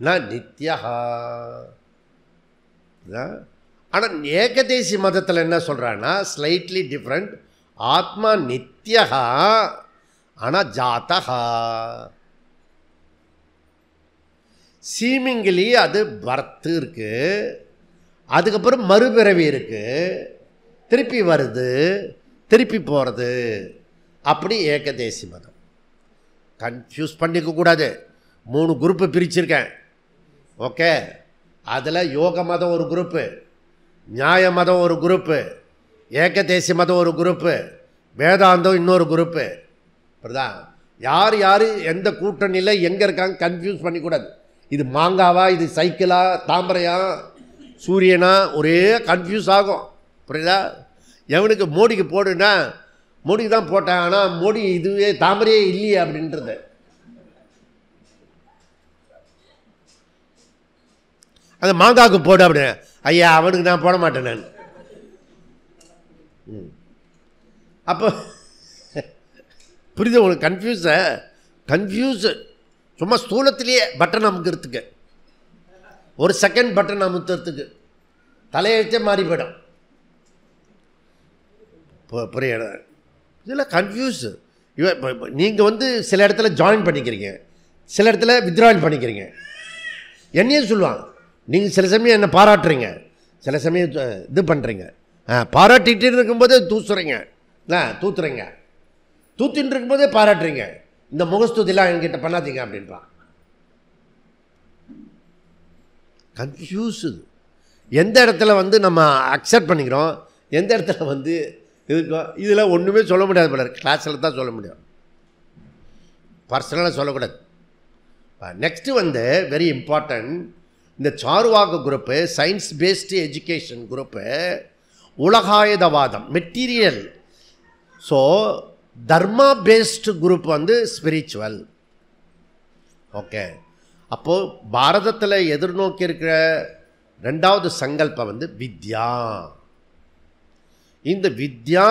ந நித்யஹா. ஆனால் ஏகதேசி மதத்தில் என்ன சொல்கிறான்னா ஸ்லைட்லி டிஃப்ரெண்ட். ஆத்மா நித்யஹா ஆனால் ஜாதஹா. சீமிங்கிலி அது பர்த்து இருக்குது, அதுக்கப்புறம் மறுபிறவி இருக்குது, திருப்பி வருது, திருப்பி போகிறது. அப்படி ஏகதேசி மதம். கன்ஃபியூஸ் பண்ணிக்கக்கூடாது. 3 குரூப்பு பிரிச்சிருக்கேன். ஓகே, அதில் யோக மதம் ஒரு குரூப்பு, நியாய மதம் ஒரு குரூப்பு, ஏகதேசி மதம் ஒரு குரூப்பு, வேதாந்தம் இன்னொரு குரூப்பு. அப்படிதான் யார் யார் எந்த கூட்டணியில் எங்கே இருக்காங்க கன்ஃபியூஸ் பண்ணிக்கூடாது. இது மாங்காவா, இது சைக்கிளா, தாமரையா, சூரியனா, ஒரே கன்ஃபியூஸ் ஆகும். புரியுதா? எவனுக்கு மோடிக்கு போடுன்னா மோடிக்கு தான் போட்டேன், ஆனால் மோடி இதுவே தாமரையே இல்லையே அப்படின்றது. அந்த மாங்காவுக்கு போடு அப்படின்னு, ஐயா அவனுக்கு நான் போட மாட்டேன் நான். அப்போ புரியுது உங்களுக்கு? கன்ஃபியூஸு சும்மா ஸ்தூலத்திலேயே பட்டன் அமுக்கிறதுக்கு, ஒரு செகண்ட் பட்டன் அமுத்துறதுக்கு தலையெழுத்தே மாறி போயிடும். புரியுது? இதில் கன்ஃபியூஸு. நீங்கள் சில இடத்துல ஜாயின் பண்ணிக்கிறீங்க, சில இடத்துல வித்ட்ரால் பண்ணிக்கிறீங்க. என்னையும் சொல்லுவாங்க, நீங்கள் சில சமயம் என்னை பாராட்டுறீங்க, சில சமயம் இது பண்ணுறீங்க. பாராட்டிகிட்டு இருக்கும்போதே தூத்துறீங்க, தூத்தின்னு இருக்கும்போதே பாராட்டுறீங்க. இந்த முகஸ்துதிலாம் என்கிட்ட பண்ணாதீங்க அப்படின்றான். கன்ஃபியூஸு. எந்த இடத்துல நம்ம அக்செப்ட் பண்ணிக்கிறோம், எந்த இடத்துல இருக்கோம், இதில் ஒன்றுமே சொல்ல முடியாது போல. கிளாஸில் தான் சொல்ல முடியும், பர்சனலாக சொல்லக்கூடாது. நெக்ஸ்ட்டு வெரி இம்பார்ட்டன்ட், இந்த Charvaka group science based education group உலகாயுதவாதம் material. So dharma based group spiritual. Okay, அப்போது பாரதத்தில் எதிர்நோக்கி இருக்கிற 2வது சங்கல்பம் வித்யா. இந்த வித்யா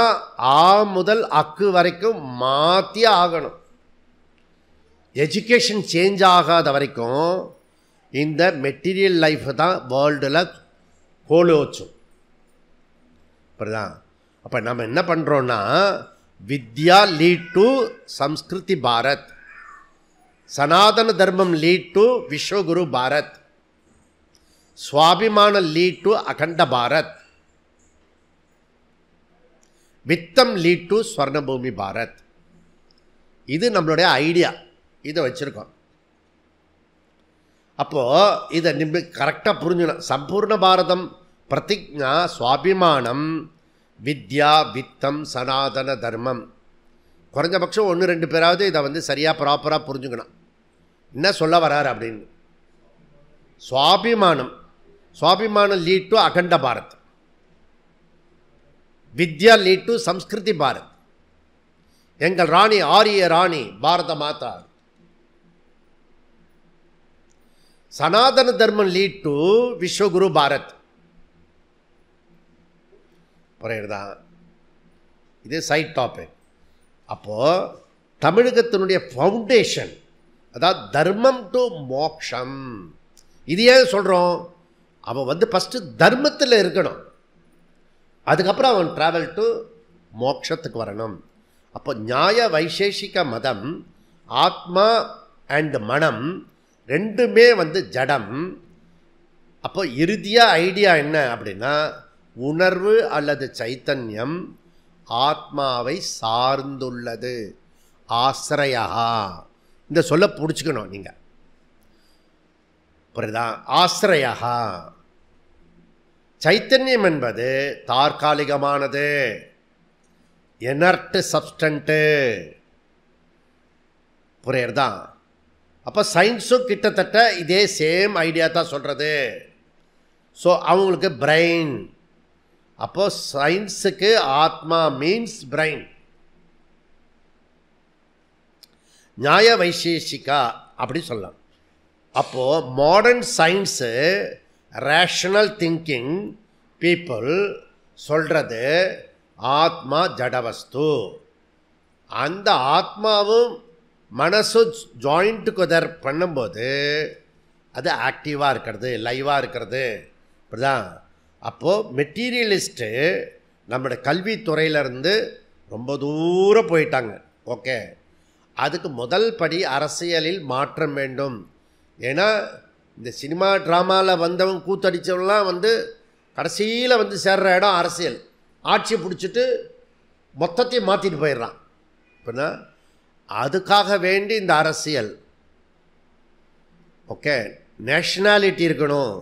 ஆ முதல் அக்கு வரைக்கும் மாற்றியே ஆகணும். எஜுகேஷன் சேஞ்ச் ஆகாத வரைக்கும் இந்த மெட்டீரியல் லைஃப் தான் வேர்ல்டில் கோலோச்சும். அப்படிதான். அப்போ நம்ம என்ன பண்ணுறோன்னா, vidya lead to Sanskriti Bharat, Sanatana dharmam lead to Vishwaguru Bharat, Swabhimana lead to Akhanda Bharat, vittam lead to Swarnabhoomi Bharat. இது நம்மளுடைய ஐடியா, இதை வச்சுருக்கோம். அப்போது இதை கரெக்டாக புரிஞ்சுக்கணும். சம்பூர்ண பாரதம் பிரதிஜா சுவாபிமானம் வித்யா வித்தம் சனாதன தர்மம். குறைஞ்சபட்சம் 1-2 பேராவது இதை சரியாக ப்ராப்பராக புரிஞ்சுக்கணும். என்ன சொல்ல வரார் அப்படின்னு. சுவாபிமானம், சுவாபிமானம் lead to Akhanda Bharat, Vidya lead to Sanskriti Bharat. எங்கள் ராணி ஆரிய ராணி பாரத மாதா. சனாதன தர்மம் லீட் டு விஸ்வகுரு பாரத். புரியுறதா? இது சைட் டாபிக். அப்போது தமிழகத்தினுடைய ஃபவுண்டேஷன், அதாவது தர்மம் டு மோக்ஷம். இது ஏன் சொல்கிறோம்? அவன் ஃபஸ்ட்டு தர்மத்தில் இருக்கணும், அதுக்கப்புறம் அவன் ட்ராவல் டு மோக்ஷத்துக்கு வரணும். அப்போ நியாய வைசேஷிக மதம் ஆத்மா அண்ட் மனம் ரெண்டுமே வந்து ஜடம். அப்போ இறுதியாக ஐடியா என்ன அப்படின்னா, உணர்வு அல்லது சைத்தன்யம் ஆத்மாவை சார்ந்துள்ளது. ஆசிரயா, இந்த சொல்ல பிடிச்சிக்கணும் நீங்கள், புரியுதா? ஆசிரயா. சைத்தன்யம் என்பது தற்காலிகமானது, எனர்ட் சப்ஸ்டன்ட்டு, புரியுறதா? அப்போ சயின்ஸும் கிட்டத்தட்ட இதே சேம் ஐடியா தான் சொல்கிறது. ஸோ அவங்களுக்கு பிரெயின். அப்போ சயின்ஸுக்கு ஆத்மா மீன்ஸ் பிரெயின். நியாய வைசேஷிகா அப்படி சொல்லலாம். அப்போது modern science, rational thinking people சொல்கிறது ஆத்மா ஜடவஸ்து. அந்த ஆத்மாவும் மனசு ஜாயிண்ட் டுகெதர் பண்ணும்போது அது ஆக்டிவாக இருக்கிறது, லைவாக இருக்கிறது, இப்படிதான். அப்போது மெட்டீரியலிஸ்ட்டு நம்மளுடைய கல்வித்துறையிலேருந்து ரொம்ப தூரம் போயிட்டாங்க. ஓகே, அதுக்கு முதல் படி அரசியலில் மாற்றம் வேண்டும். ஏன்னா இந்த சினிமா ட்ராமாவில் வந்தவங்க கூத்தடித்தவங்களாம் வந்து கடைசியில் வந்து சேர்ற இடம் அரசியல். ஆட்சியை பிடிச்சிட்டு மொத்தத்தையும் மாற்றிட்டு போயிடுறான். இப்போனா அதுக்காக வேண்டி இந்த அரசியல். ஓகே, நேஷ்னாலிட்டி இருக்கணும்.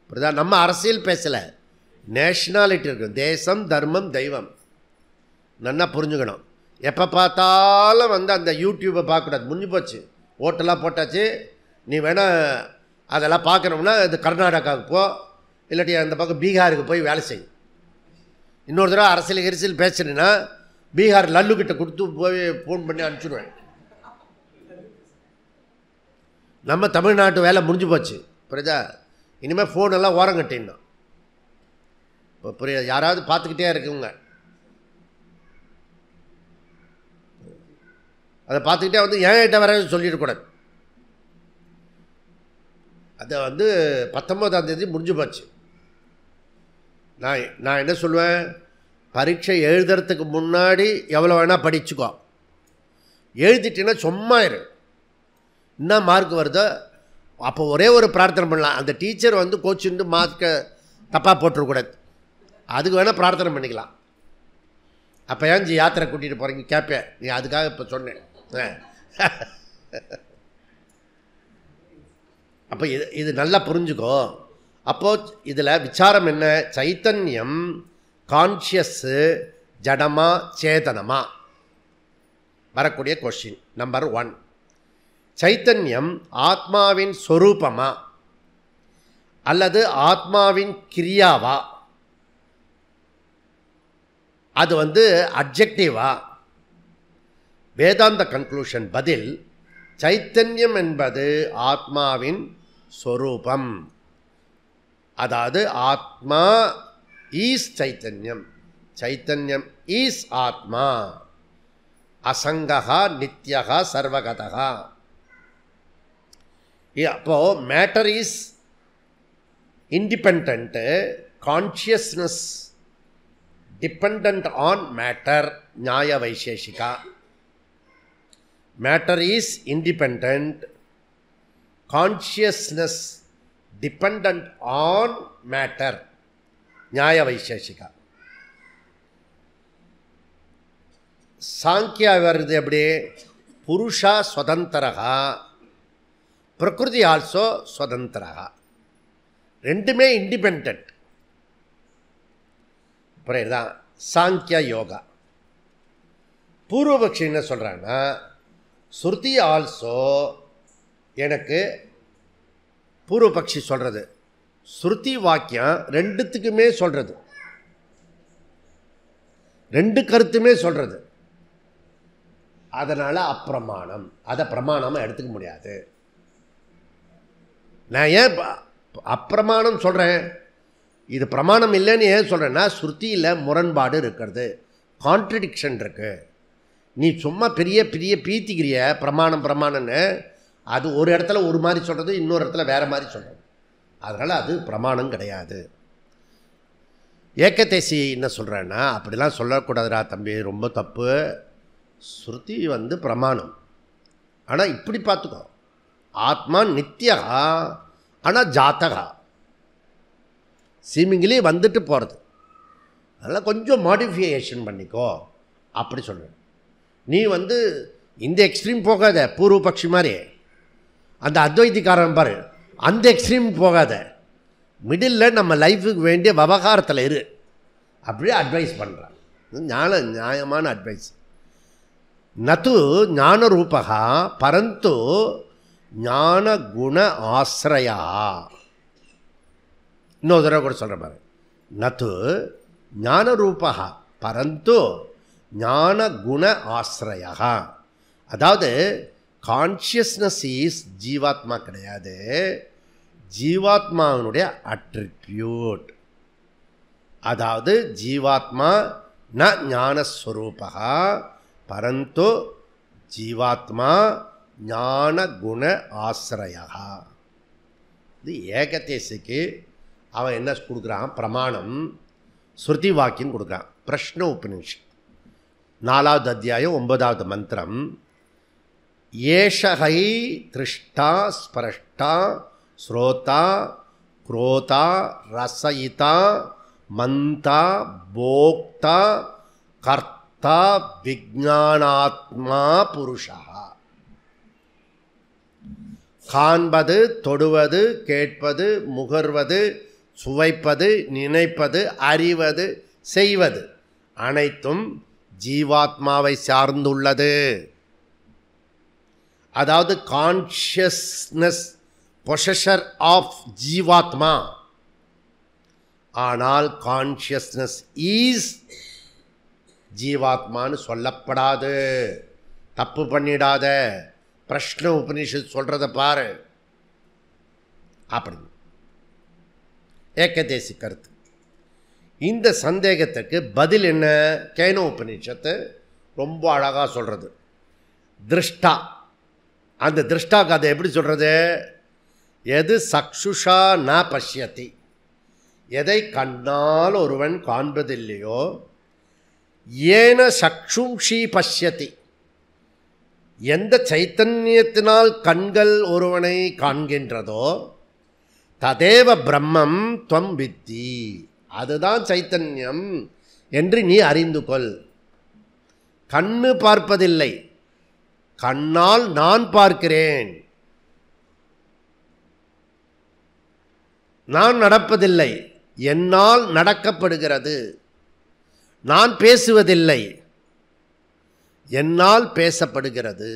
இப்படிதான் நம்ம அரசியல் பேசலை, நேஷ்னாலிட்டி இருக்கணும். தேசம், தர்மம், தெய்வம் நல்லா புரிஞ்சுக்கணும். எப்போ பார்த்தாலும் வந்து அந்த யூடியூப்பை பார்க்கக்கூடாது, முடிஞ்சு போச்சு. ஓட்டெல்லாம் போட்டாச்சு. நீ வேணால் அதெல்லாம் பார்க்கணும்னா இது கர்நாடகாவுக்கு போ, இல்லாட்டி அந்த பக்கம் பீகாருக்கு போய் வேலை செய். இன்னொரு தடவை அரசியல் பேசுனேன்னா பீகார் லல்லுக்கிட்ட கொடுத்து போய் ஃபோன் பண்ணி அனுப்பிச்சுடுவேன். நம்ம தமிழ்நாட்டு வேலை முடிஞ்சு போச்சு, புரியுதா? இனிமேல் ஃபோனெல்லாம் ஓரம் கட்டினா இப்போ புரியுது. யாராவது பார்த்துக்கிட்டே இருக்குங்க, அதை பார்த்துக்கிட்டே வந்து ஏன்கிட்ட வர சொல்லிடக்கூடாது. அதை வந்து 19ஆம் தேதி முடிஞ்சு போச்சு. நான் என்ன சொல்லுவேன், பரீட்சை எழுதுறதுக்கு முன்னாடி எவ்வளோ வேணால் படிச்சுக்கோ. எழுதிட்டீங்கன்னா சும்மா இரு. என்ன மார்க் வருதோ அப்போ ஒரே ஒரு பிரார்த்தனை பண்ணலாம், அந்த டீச்சர் வந்து கோச்சிருந்து மார்க்கை தப்பாக போட்டுருக்கூடாது. அதுக்கு வேணால் பிரார்த்தனை பண்ணிக்கலாம். அப்போ ஏன் யாத்திரை கூட்டிகிட்டு போகிறீங்க கேட்பேன். நீ அதுக்காக இப்போ சொன்னேன். அப்போ இது நல்லா புரிஞ்சுக்கோ. அப்போது இதில் விசாரம் என்ன, சைத்தன்யம் கான்ஷியஸ்ஸு ஜடமா சேதனமா? வரக்கூடிய கொஸ்டின் நம்பர் 1. சைத்தன்யம் ஆத்மாவின் சொரூபமா அல்லது ஆத்மாவின் கிரியாவா? அது வந்து அப்ஜெக்டிவா? வேதாந்த கன்க்ளூஷன் பதில், சைத்தன்யம் என்பது ஆத்மாவின் சொரூபம். அதாவது ஆத்மா ஈஸ் சைத்தன்யம், சைத்தன்யம் ஈஸ் ஆத்மா, அசங்கா நித்யகா சர்வகதா. அப்போது matter is independent, consciousness depend on matter. Nyaya Vaisheshika. Matter is independent, consciousness depend on matter. Nyaya Vaisheshika. Samkhya வருது எப்படி, புருஷா ஸ்வதந்திரகா, பிரகிருதி ஆல்சோ ஸ்வதந்திரகா. ரெண்டுமே இண்டிபெண்ட். புரியுதா? சாங்கியா யோகா. பூர்வபக்ஷி என்ன சொல்கிறான்னா, ஸ்ருதி ஆல்சோ, எனக்கு பூர்வபக்ஷி சொல்கிறது ஸ்ருதி வாக்கியம் ரெண்டுத்துக்குமே சொல்கிறது, ரெண்டு கருத்துமே சொல்கிறது. அதனால் அப்பிரமாணம், அதை பிரமாணமாக எடுத்துக்க முடியாது. நான் ஏன் அப்பிரமாணம் சொல்கிறேன், இது பிரமாணம் இல்லைன்னு ஏன் சொல்கிறேன்னா, ஸ்ருதியில் முரண்பாடு இருக்கிறது, கான்ட்ரடிக்ஷன் இருக்குது. நீ சும்மா பெரிய பெரிய பீத்திக்கிறிய பிரமாணம்னு, அது ஒரு இடத்துல ஒரு மாதிரி சொல்கிறது, இன்னொரு இடத்துல வேறு மாதிரி சொல்கிறது. அதனால் அது பிரமாணம் கிடையாது. ஏகதேசி என்ன சொல்கிறேன்னா, அப்படிலாம் சொல்லக்கூடாதுடா தம்பி, ரொம்ப தப்பு. ஸ்ருதி வந்து பிரமாணம். ஆனால் இப்படி பார்த்துக்கோ, ஆத்மா நித்தியகா, ஆனால் ஜாத்தகா, சீமிங்கிலி வந்துட்டு போகிறது. அதனால் கொஞ்சம் மாடிஃபிகேஷன் பண்ணிக்கோ அப்படி சொல்கிறேன். நீ இந்த எக்ஸ்ட்ரீம் போகாத, பூர்வ பட்சி மாதிரி. அந்த அத்வைத்திக்காரன் பாரு, அந்த எக்ஸ்ட்ரீம் போகாத, மிடில் நம்ம லைஃபுக்கு வேண்டிய விவகாரத்தில் இரு, அப்படியே அட்வைஸ் பண்ணுறான். நியாயமான அட்வைஸ். நது ஞான ரூபகா பரந்து ஞான குண ஆசிரயா. இன்னொரு தடவை கூட சொல்கிற பாரு, நது ஞான ரூபகா பரந்து ஞான குண ஆசிரயா. அதாவது கான்ஷியஸ்னஸ் இஸ் ஜீவாத்மா கிடையாது, ஜீவாத்மாவினுடைய அட்ரிபியூட். அதாவது ஜீவாத்மா ந ஞானஸ்வரூபா பரந்து ஜீவாத்மா ஞான குண ஆசிரயா. இது ஏகதேசிக்கு அவன் என்ன கொடுக்குறான் பிரமாணம், ஸ்ருதி வாக்கியம் கொடுக்குறான். பிரஷ்ன உபனிஷத் 4வது அத்தியாயம் 9வது மந்திரம். ஏஷகை திருஷ்டா ஸ்பரஷ்டா ஸ்ரோதா குரோதா ரசயிதா மந்தா போக்தா கர்த்தா விஜானாத்மா புருஷா. காண்பது, தொடுவது, கேட்பது, முகர்வது, சுவைப்பது, நினைப்பது, அறிவது, செய்வது அனைத்தும் ஜீவாத்மாவை சார்ந்துள்ளது. அதாவது கான்ஷியஸ்னஸ் பொசஸர் ஆஃப் ஜீவாத்மா. ஆனால் கான்ஷியஸ்னஸ் ஈஸ் ஜீவாத்மான்னு சொல்லப்படாது. தப்பு பண்ணிடாத. பிரஷ்ன உபனிஷத் சொல்கிறத பாரு. அப்படி ஏகதேசி கருத்து. இந்த சந்தேகத்துக்கு பதில் என்ன? கேனோ உபனிஷத்து ரொம்ப அழகாக சொல்கிறது. திருஷ்டா, அந்த திருஷ்டாக்கு அதை எப்படி சொல்கிறது? எது சக்ஷுஷா ந பஷ்யதி, எதை கண்ணால் ஒருவன் காண்பதில்லையோ, ஏன சக்ஷுஷி பஷ்யதி, எந்த சைத்தன்யத்தினால் கண்கள் ஒருவனை காண்கின்றதோ, ததேவ பிரம்மம் துவம் வித்தி, அதுதான் சைத்தன்யம் என்று நீ அறிந்து கொள். கண்ணு பார்ப்பதில்லை, கண்ணால் நான் பார்க்கிறேன். நான் நடப்பதில்லை, என்னால் நடக்கப்படுகிறது. நான் பேசுவதில்லை, என்னால் பேசப்படுகிறது.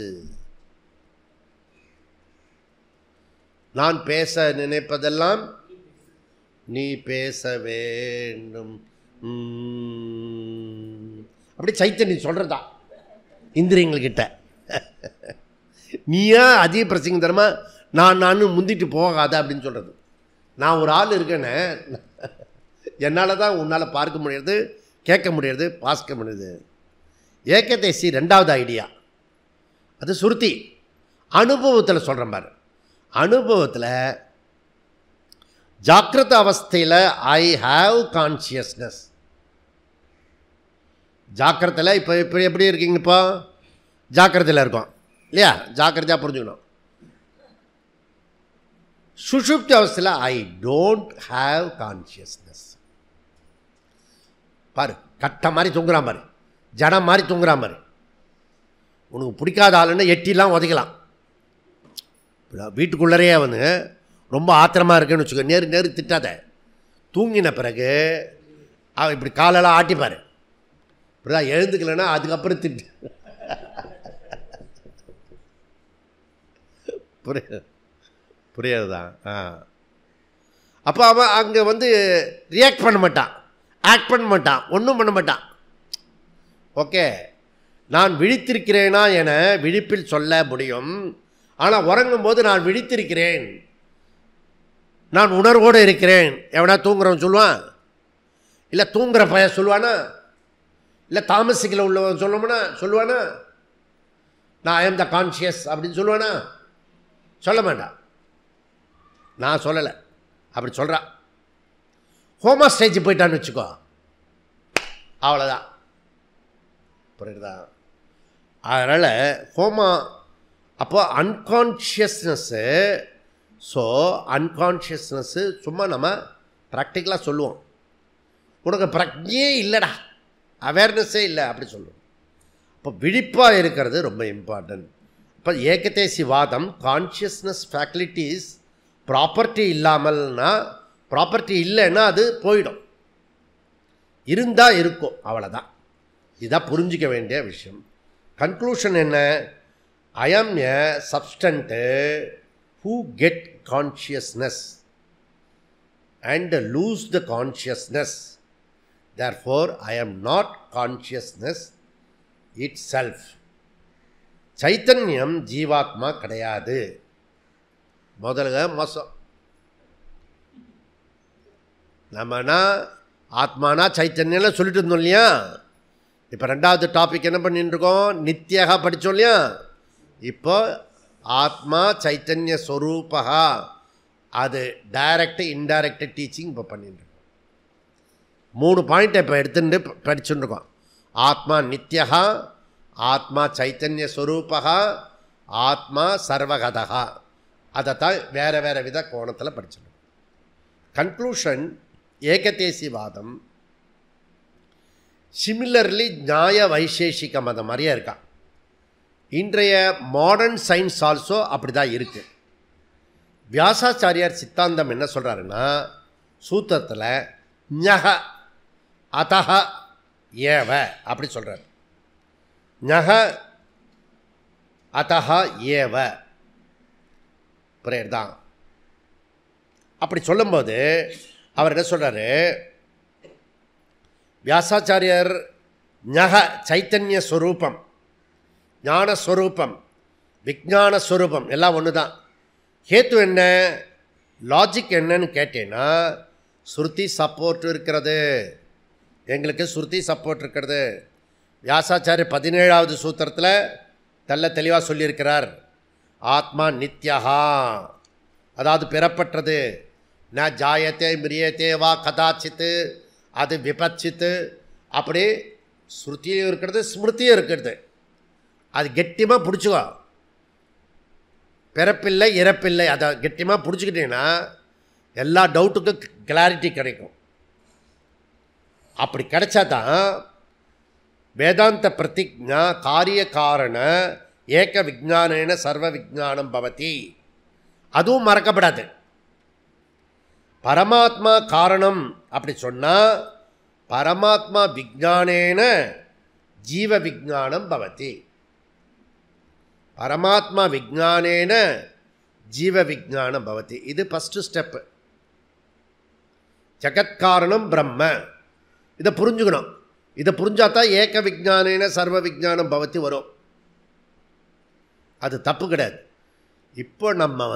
நான் பேச நினைப்பதெல்லாம் நீ பேச வேண்டும். அப்படி சைத்தன்யம் சொல்கிறதா இந்திரியங்கள்கிட்ட. நீயா அதிக பிரசங்கம் தரமா நான் முந்திட்டு போகாத அப்படின்னு சொல்கிறது. நான் ஒரு ஆள் இருக்கேன்னு என்னால் தான் உன்னால் பார்க்க முடியாது, கேட்க முடியாது, வாசிக்க முடியாது. ஏகதேசி 2வது ஐடியா, அது சுருதி. அனுபவத்தில் சொல்கிறேன் பாரு. அனுபவத்தில் ஜாக்கிரத அவஸ்தையில் ஐ ஹாவ் கான்ஷியஸ்னஸ். ஜாக்கிரத்தில் இப்போ எப்படி இருக்கீங்க? இப்போ ஜாக்கிரதையில் இருக்கோம் இல்லையா? ஜாக்கிரதையாக புரிஞ்சுக்கணும். சுஷுப்தி அவஸ்தையில் ஐ டோன்ட் ஹாவ் கான்ஷியஸ்னஸ். பாரு, கட்ட மாதிரி தூங்குறான் பாரு, ஜடம் மாதிரி தூங்குறான் பாரு. உனக்கு பிடிக்காத ஆளுன்னு எட்டிலாம் உதைக்கலாம். வீட்டுக்குள்ளரையே ரொம்ப ஆத்திரமாக இருக்குன்னு வச்சுக்கோ, நேரு திட்டாத. தூங்கின பிறகு அவன் இப்படி காலெல்லாம் ஆட்டிப்பார். இப்படிதான் எழுந்துக்கலைன்னா அதுக்கப்புறம் திட்டு. புரியாதுதான். அப்போ அவன் அங்கே ரியாக்ட் பண்ண மாட்டான், ஆக்ட் பண்ண மாட்டான், ஒன்றும் பண்ண மாட்டான். ஓகே, நான் விழித்திருக்கிறேனா என விழிப்பில் சொல்ல முடியும். ஆனால் உறங்கும்போது நான் விழித்திருக்கிறேன், நான் உணர்வோடு இருக்கிறேன். எவனா தூங்குறவன் சொல்லுவான்? இல்லை தூங்குற பையன் சொல்லுவானா? இல்லை தாமசிக்கல உள்ளவன் சொல்லுவானா? நான் ஐ எம் த கான்ஷியஸ் அப்படின்னு சொல்லுவானா? சொல்ல மாட்டான். நான் சொல்லலை, அப்படி சொல்கிறான். ஹோமா ஸ்டேஜ் போயிட்டான்னு வச்சுக்கோ, அவ்வளோதான். புரியுதா? அதனால் ஹோமா அப்போது அன்கான்ஷியஸ்னஸ்ஸு, ஸோ அன்கான்ஷியஸ்னஸ்ஸு சும்மா நம்ம ப்ராக்டிக்கலாக சொல்லுவோம், உனக்கு பிரஜையே இல்லைடா, அவேர்னஸே இல்லை அப்படி சொல்லுவோம். இப்போ விழிப்பாக இருக்கிறது ரொம்ப இம்பார்ட்டன்ட். இப்போ ஏகதேசிவாதம் கான்ஷியஸ்னஸ் ஃபேக்கல்ட்டிஸ் ப்ராப்பர்ட்டி இல்லாமல்னா, ப்ராப்பர்ட்டி இல்லைன்னா அது போயிடும், இருந்தால் இருக்கும், அவ்வளோதான். இதான் புரிஞ்சிக்க வேண்டிய விஷயம். கன்க்ளூஷன் என்ன? I am a substance who get consciousness and lose the consciousness. therefore I am not consciousness itself. சைத்தன்யம் ஜீவாத்மா கிடையாது. முதல்ல மோசம். நம்மனா ஆத்மானா சைத்தன்யம் சொல்லிட்டு இருந்தோம் இல்லையா? இப்போ ரெண்டாவது டாபிக் என்ன பண்ணிட்டு இருக்கோம்? நித்தியகா படித்தோம் இல்லையா? இப்போ ஆத்மா சைத்தன்ய ஸ்வரூபா, அது டைரக்ட் இன்டைரக்ட் டீச்சிங் இப்போ பண்ணிட்டு இருக்கோம். 3 பாயிண்ட் இப்போ எடுத்துட்டு படிச்சுட்டு இருக்கோம். ஆத்மா நித்தியகா, ஆத்மா சைத்தன்ய ஸ்வரூபா, ஆத்மா சர்வகதா. அதைத்தான் வேறு வேறு வித கோணத்தில் படிச்சிருக்கோம். கன்க்ளூஷன், ஏகதேசிவாதம் சிமிலர்லி நியாய வைசேஷிக மதம் மாதிரியே இருக்கா. இன்றைய மாடர்ன் சயின்ஸ் ஆல்சோ அப்படி தான் இருக்குது. வியாசாச்சாரியார் சித்தாந்தம் என்ன சொல்கிறாருன்னா, சூத்திரத்தில் ஞக அதஹ ஏவ அப்படி சொல்கிறார். ஞக அதஹ ஏவ புரியுது தான். அப்படி சொல்லும்போது அவர் என்ன சொல்கிறாரு, வியாசாச்சாரியர் ஞக சைத்தன்ய ஸ்வரூபம், ஞானஸ்வரூபம், விஜானஸ்வரூபம் எல்லாம் ஒன்று தான். ஹேத்து என்ன, லாஜிக் என்னன்னு கேட்டேன்னா, ஸ்ருதி சப்போர்ட் இருக்கிறது, எங்களுக்கு ஸ்ருதி சப்போர்ட் இருக்கிறது. வியாசாச்சாரியர் 17வது சூத்திரத்தில் நல்ல தெளிவாக சொல்லியிருக்கிறார், ஆத்மா நித்யஹா, அதாவது பெறப்பட்டது. ந ஜாயத்தே மிரியத்தே வா கதாச்சித்து, அது விபச்சித்து, அப்படி ஸ்ருதியும் இருக்கிறது ஸ்மிருதியும் இருக்கிறது. அது கெட்டியமாக பிடிச்சிக்கோ. பிறப்பில்லை இறப்பில்லை, அதை கெட்டியமாக பிடிச்சிக்கிட்டீங்கன்னா எல்லா டவுட்டுக்கும் கிளாரிட்டி கிடைக்கும். அப்படி கிடைச்சா தான் வேதாந்த பிரதிஜா காரிய காரண ஏக விஜானேன சர்வ விஜானம் பவதி. அதுவும் மறக்கப்படாது. பரமாத்மா காரணம் அப்படி சொன்னால் பரமாத்மா விஜானேன ஜீவ விஜானம் பவதி. பரமாத்மா விஜானேன ஜீவ விஜானம் பவதி. இது ஃபஸ்ட்டு ஸ்டெப்பு. ஜகத்காரணம் பிரம்ம, இதை புரிஞ்சுக்கணும். இதை புரிஞ்சாதான் ஏக விஜானேன சர்வ விஜானம் பவதி வரும். அது தப்பு கிடையாது. இப்போ நம்ம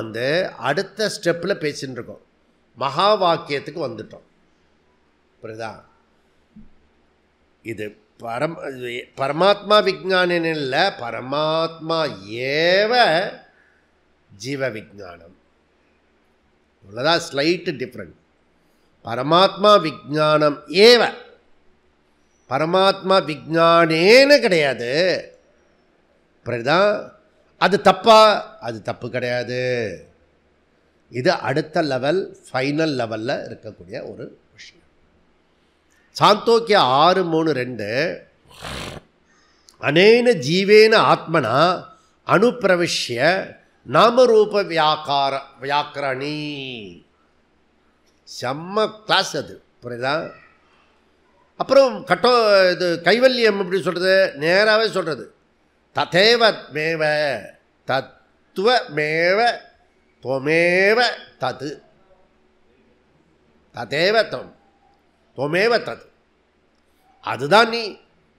அடுத்த ஸ்டெப்பில் பேசின்னு இருக்கோம், மகா வாக்கியத்துக்கு வந்துட்டோம். புரியுதா? இது பரமாத்மா விஜானம் இல்லை, பரமாத்மா ஏவ ஜீவ விஜானம். இவ்வளோதான், ஸ்லைட்டு டிஃப்ரெண்ட். பரமாத்மா விஜானம் ஏவ, பரமாத்மா விஜானேன்னு கிடையாது. புரியுதா? அது தப்பா? அது தப்பு கிடையாது. இது அடுத்த லெவல், ஃபைனல் லெவலில் இருக்கக்கூடிய ஒரு விஷயம். சாந்தோக்கிய 6:3-2 அனேன ஜீவேன ஆத்மனா அனுப்பிரவிஷ்ய நாமரூப வியாக்கரணி. செம்ம கிளாஸ் அது. புரியுதா? அப்புறம் இது கைவல்யம் எப்படி சொல்கிறது, நேராகவே சொல்கிறது, ததேவ மேவ தத்துவமேவ தொமேவ தது, ததேவ தொம் தொமேவ தது, அதுதான்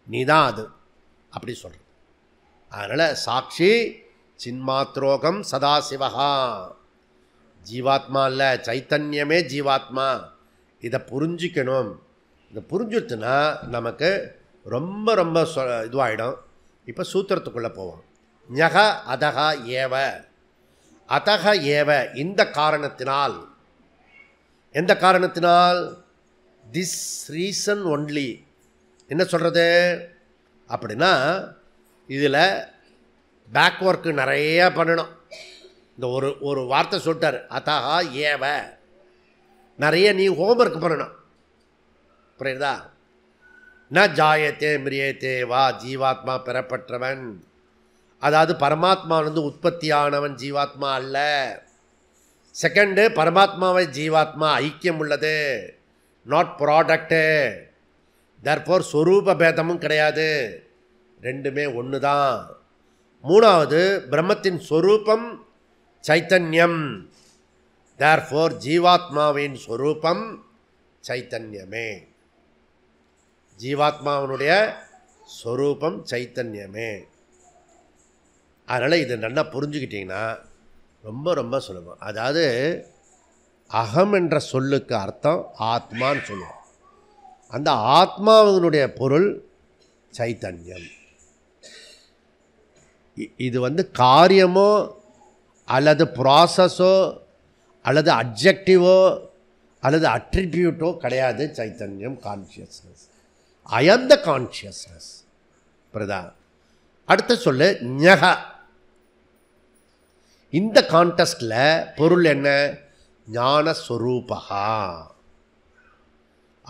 நீ தான் அது அப்படி சொல்கிறது. அதனால் சாட்சி சின்மாத்ரோகம் சதாசிவகா, ஜீவாத்மா இல்லை, சைத்தன்யமே ஜீவாத்மா. இதை புரிஞ்சிக்கணும். இதை புரிஞ்சுட்டுனா நமக்கு ரொம்ப ரொம்ப இதுவாகிடும். இப்போ சூத்திரத்துக்குள்ளே போவோம். ஞக அதக ஏவ, அதக ஏவ, இந்த காரணத்தினால். எந்த காரணத்தினால்? This reason only. என்ன சொல்கிறது அப்படின்னா, இதில் பேக் ஒர்க்கு நிறையா பண்ணணும். இந்த ஒரு வார்த்தை சொல்லிட்டார், அத்தஹா ஏவ, நிறைய நீ ஹோம்ஒர்க் பண்ணணும். புரியுதா? ந ஜாயத்தே மிரியத்தே வா, ஜீவாத்மா பெறப்பட்டவன், அதாவது பரமாத்மா உற்பத்தியானவன் ஜீவாத்மா அல்ல. செகண்டு, பரமாத்மாவை ஜீவாத்மா ஐக்கியம் உள்ளது, நாட் ப்ராடக்டு. தேர்ஃபோர் சொரூப பேதமும் கிடையாது, ரெண்டுமே ஒன்று தான். மூணாவது, பிரம்மத்தின் சொரூபம் சைத்தன்யம். தேர்ஃபோர் ஜீவாத்மாவின் சொரூபம் சைத்தன்யமே. ஜீவாத்மாவினுடைய சொரூபம் சைத்தன்யமே. அதனால் இது நல்லா புரிஞ்சுக்கிட்டிங்கன்னா ரொம்ப ரொம்ப சுலபம். அதாவது அகம் என்ற சொல்லுக்கு அர்த்தம் ஆத்மான்னு சொல்லுவோம். அந்த ஆத்மாவினுடைய பொருள் சைத்தன்யம். இது காரியமோ அல்லது ப்ராசஸோ அல்லது அப்ஜெக்டிவோ அல்லது அட்ரிபியூட்டோ கிடையாது. சைத்தன்யம் கான்ஷியஸ்னஸ். ஐ ஆம் த கான்ஷியஸ்னஸ். புரியுதா? அடுத்த சொல்லு ஞக. இந்த கான்டெஸ்டில் பொருள் என்ன? ஞானஸ்வரூபா.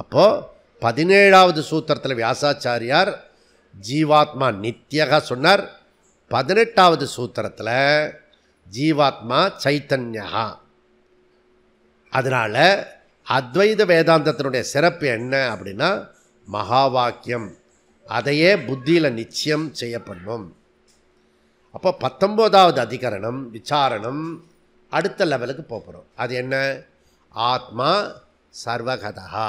அப்போது 17வது சூத்திரத்தில் வியாசாச்சாரியார் ஜீவாத்மா நித்யக சொன்னார். 18வது சூத்திரத்தில் ஜீவாத்மா சைத்தன்யா. அதனால் அத்வைத வேதாந்தத்தினுடைய சிறப்பு என்ன அப்படின்னா மகா வாக்கியம். அதையே புத்தியில் நிச்சயம் செய்யப்படணும். அப்போ 19வது அதிகரணம் விசாரணம் அடுத்த லெவலுக்கு போகிறோம். அது என்ன? ஆத்மா சர்வகதா.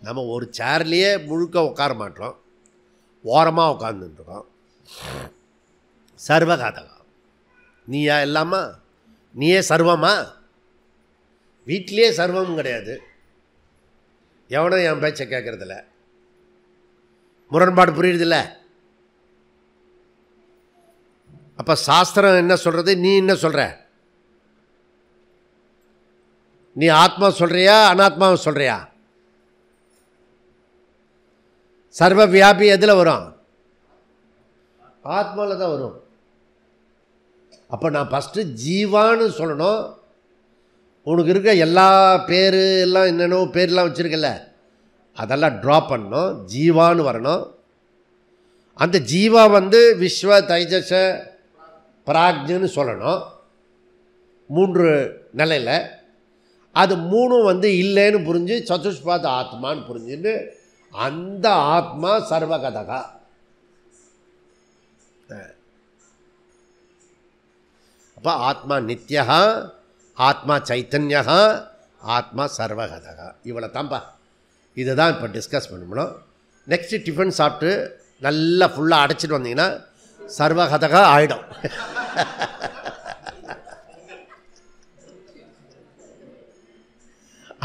நம்ம ஒரு சேர்லேயே முழுக்க உட்கார மாட்டோம், ஓரமாக உட்காந்துருக்கோம். சர்வகதா. நீயா எல்லாமா? நீயே சர்வமா? வீட்டிலே சர்வம் கிடையாது. எவனும் என் பேச்சை கேட்குறதில்ல. முரண்பாடு புரியுறதில்ல. அப்போ சாஸ்திரம் என்ன சொல்கிறது, நீ என்ன சொல்கிற? நீ ஆத்மா சொல்கிறியா அனாத்மாவை சொல்கிறியா? சர்வ வியாபி எதில் வரும்? ஆத்மாவில் தான் வரும். அப்போ நான் ஃபஸ்ட்டு ஜீவான்னு சொல்லணும். உனக்கு இருக்க எல்லா பேர் எல்லாம் என்னென்னோ பேர்லாம் வச்சுருக்கல, அதெல்லாம் ட்ராப் பண்ணணும். ஜீவான்னு வரணும். அந்த ஜீவா விஸ்வ தைஜச பிராக்ஞன்னு சொல்லணும். 3 நிலையில். அது 3 இல்லைன்னு புரிஞ்சு சதுஷ்பாத ஆத்மான்னு புரிஞ்சுன்னு அந்த ஆத்மா சர்வகதகா. அப்போ ஆத்மா நித்யா, ஆத்மா சைத்தன்யா, ஆத்மா சர்வகதகா. இவ்வளோ தான்ப்பா. இதை தான் இப்போ டிஸ்கஸ் பண்ணணும். நெக்ஸ்ட்டு டிஃபன் சாப்பிட்டு நல்லா ஃபுல்லாக அடைச்சிட்டு வந்தீங்கன்னா சர்வகதகா ஆகிடும்.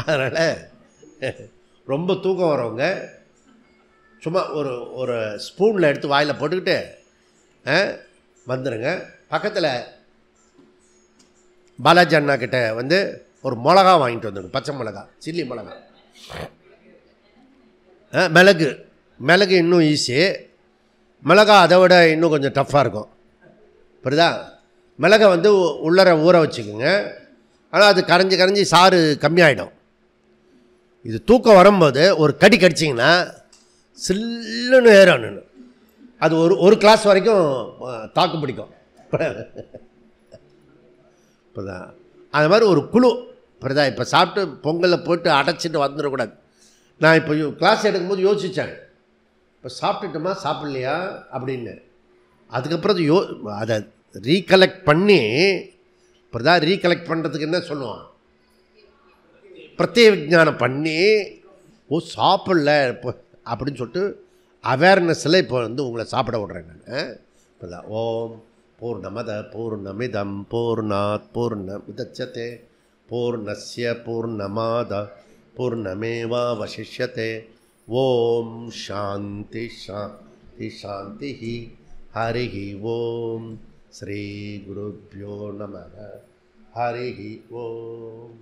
அதனால் ரொம்ப தூக்கம் வரவங்க சும்மா ஒரு ஸ்பூனில் எடுத்து வாயில் போட்டுக்கிட்டு வந்துடுங்க. பக்கத்தில் பாலாஜி அண்ணா கிட்ட ஒரு மிளகா வாங்கிட்டு வந்துடுங்க. பச்சை மிளகா, சில்லி மிளகா. மிளகு இன்னும் ஈஸி. மிளகா அதை விட இன்னும் கொஞ்சம் டஃப்பாக இருக்கும். புரியுதா? மிளகை உள்ளர ஊற வச்சுக்கோங்க. ஆனால் அது கரைஞ்சி சாறு கம்மியாயிடும். இது தூக்கம் வரும்போது ஒரு கடி கடிச்சிங்கன்னா சில்லுன்னு ஏறணும். அது ஒரு கிளாஸ் வரைக்கும் தாக்கு பிடிக்கும். இப்போதான் அது மாதிரி ஒரு குழு. புரியுதா? இப்போ சாப்பிட்டு பொங்கலில் போட்டு அடைச்சிட்டு வந்துடக்கூடாது. நான் இப்போ கிளாஸ் எடுக்கும்போது யோசித்தேன், இப்போ சாப்பிட்டுட்டோமா சாப்பிட்லையா அப்படின்னு. அதுக்கப்புறம் அதை ரீகலெக்ட் பண்ணி, புரியுதா? ரீகலெக்ட் பண்ணுறதுக்கு என்ன சொல்லுவான்? பிரத்யேக விஞ்ஞானம் பண்ணி சாப்பிடல இப்போ அப்படின்னு சொல்லிட்டு அவேர்னஸில் இப்போ உங்களை சாப்பிட விட்றேன் நான். இப்போதான் ஓம் பூர்ணமத பூர்ணமிதம் பூர்ணாத் பூர்ணமுதச்யதே பூர்ணஸ்ய பூர்ணமாத பூர்ணமேவாவசிஷ்யதே. ஓம் சாந்தி சாந்தி சாந்தி. ஹரி ஓம். ஸ்ரீ குருப்யோ நமः. ஹரி ஓம்.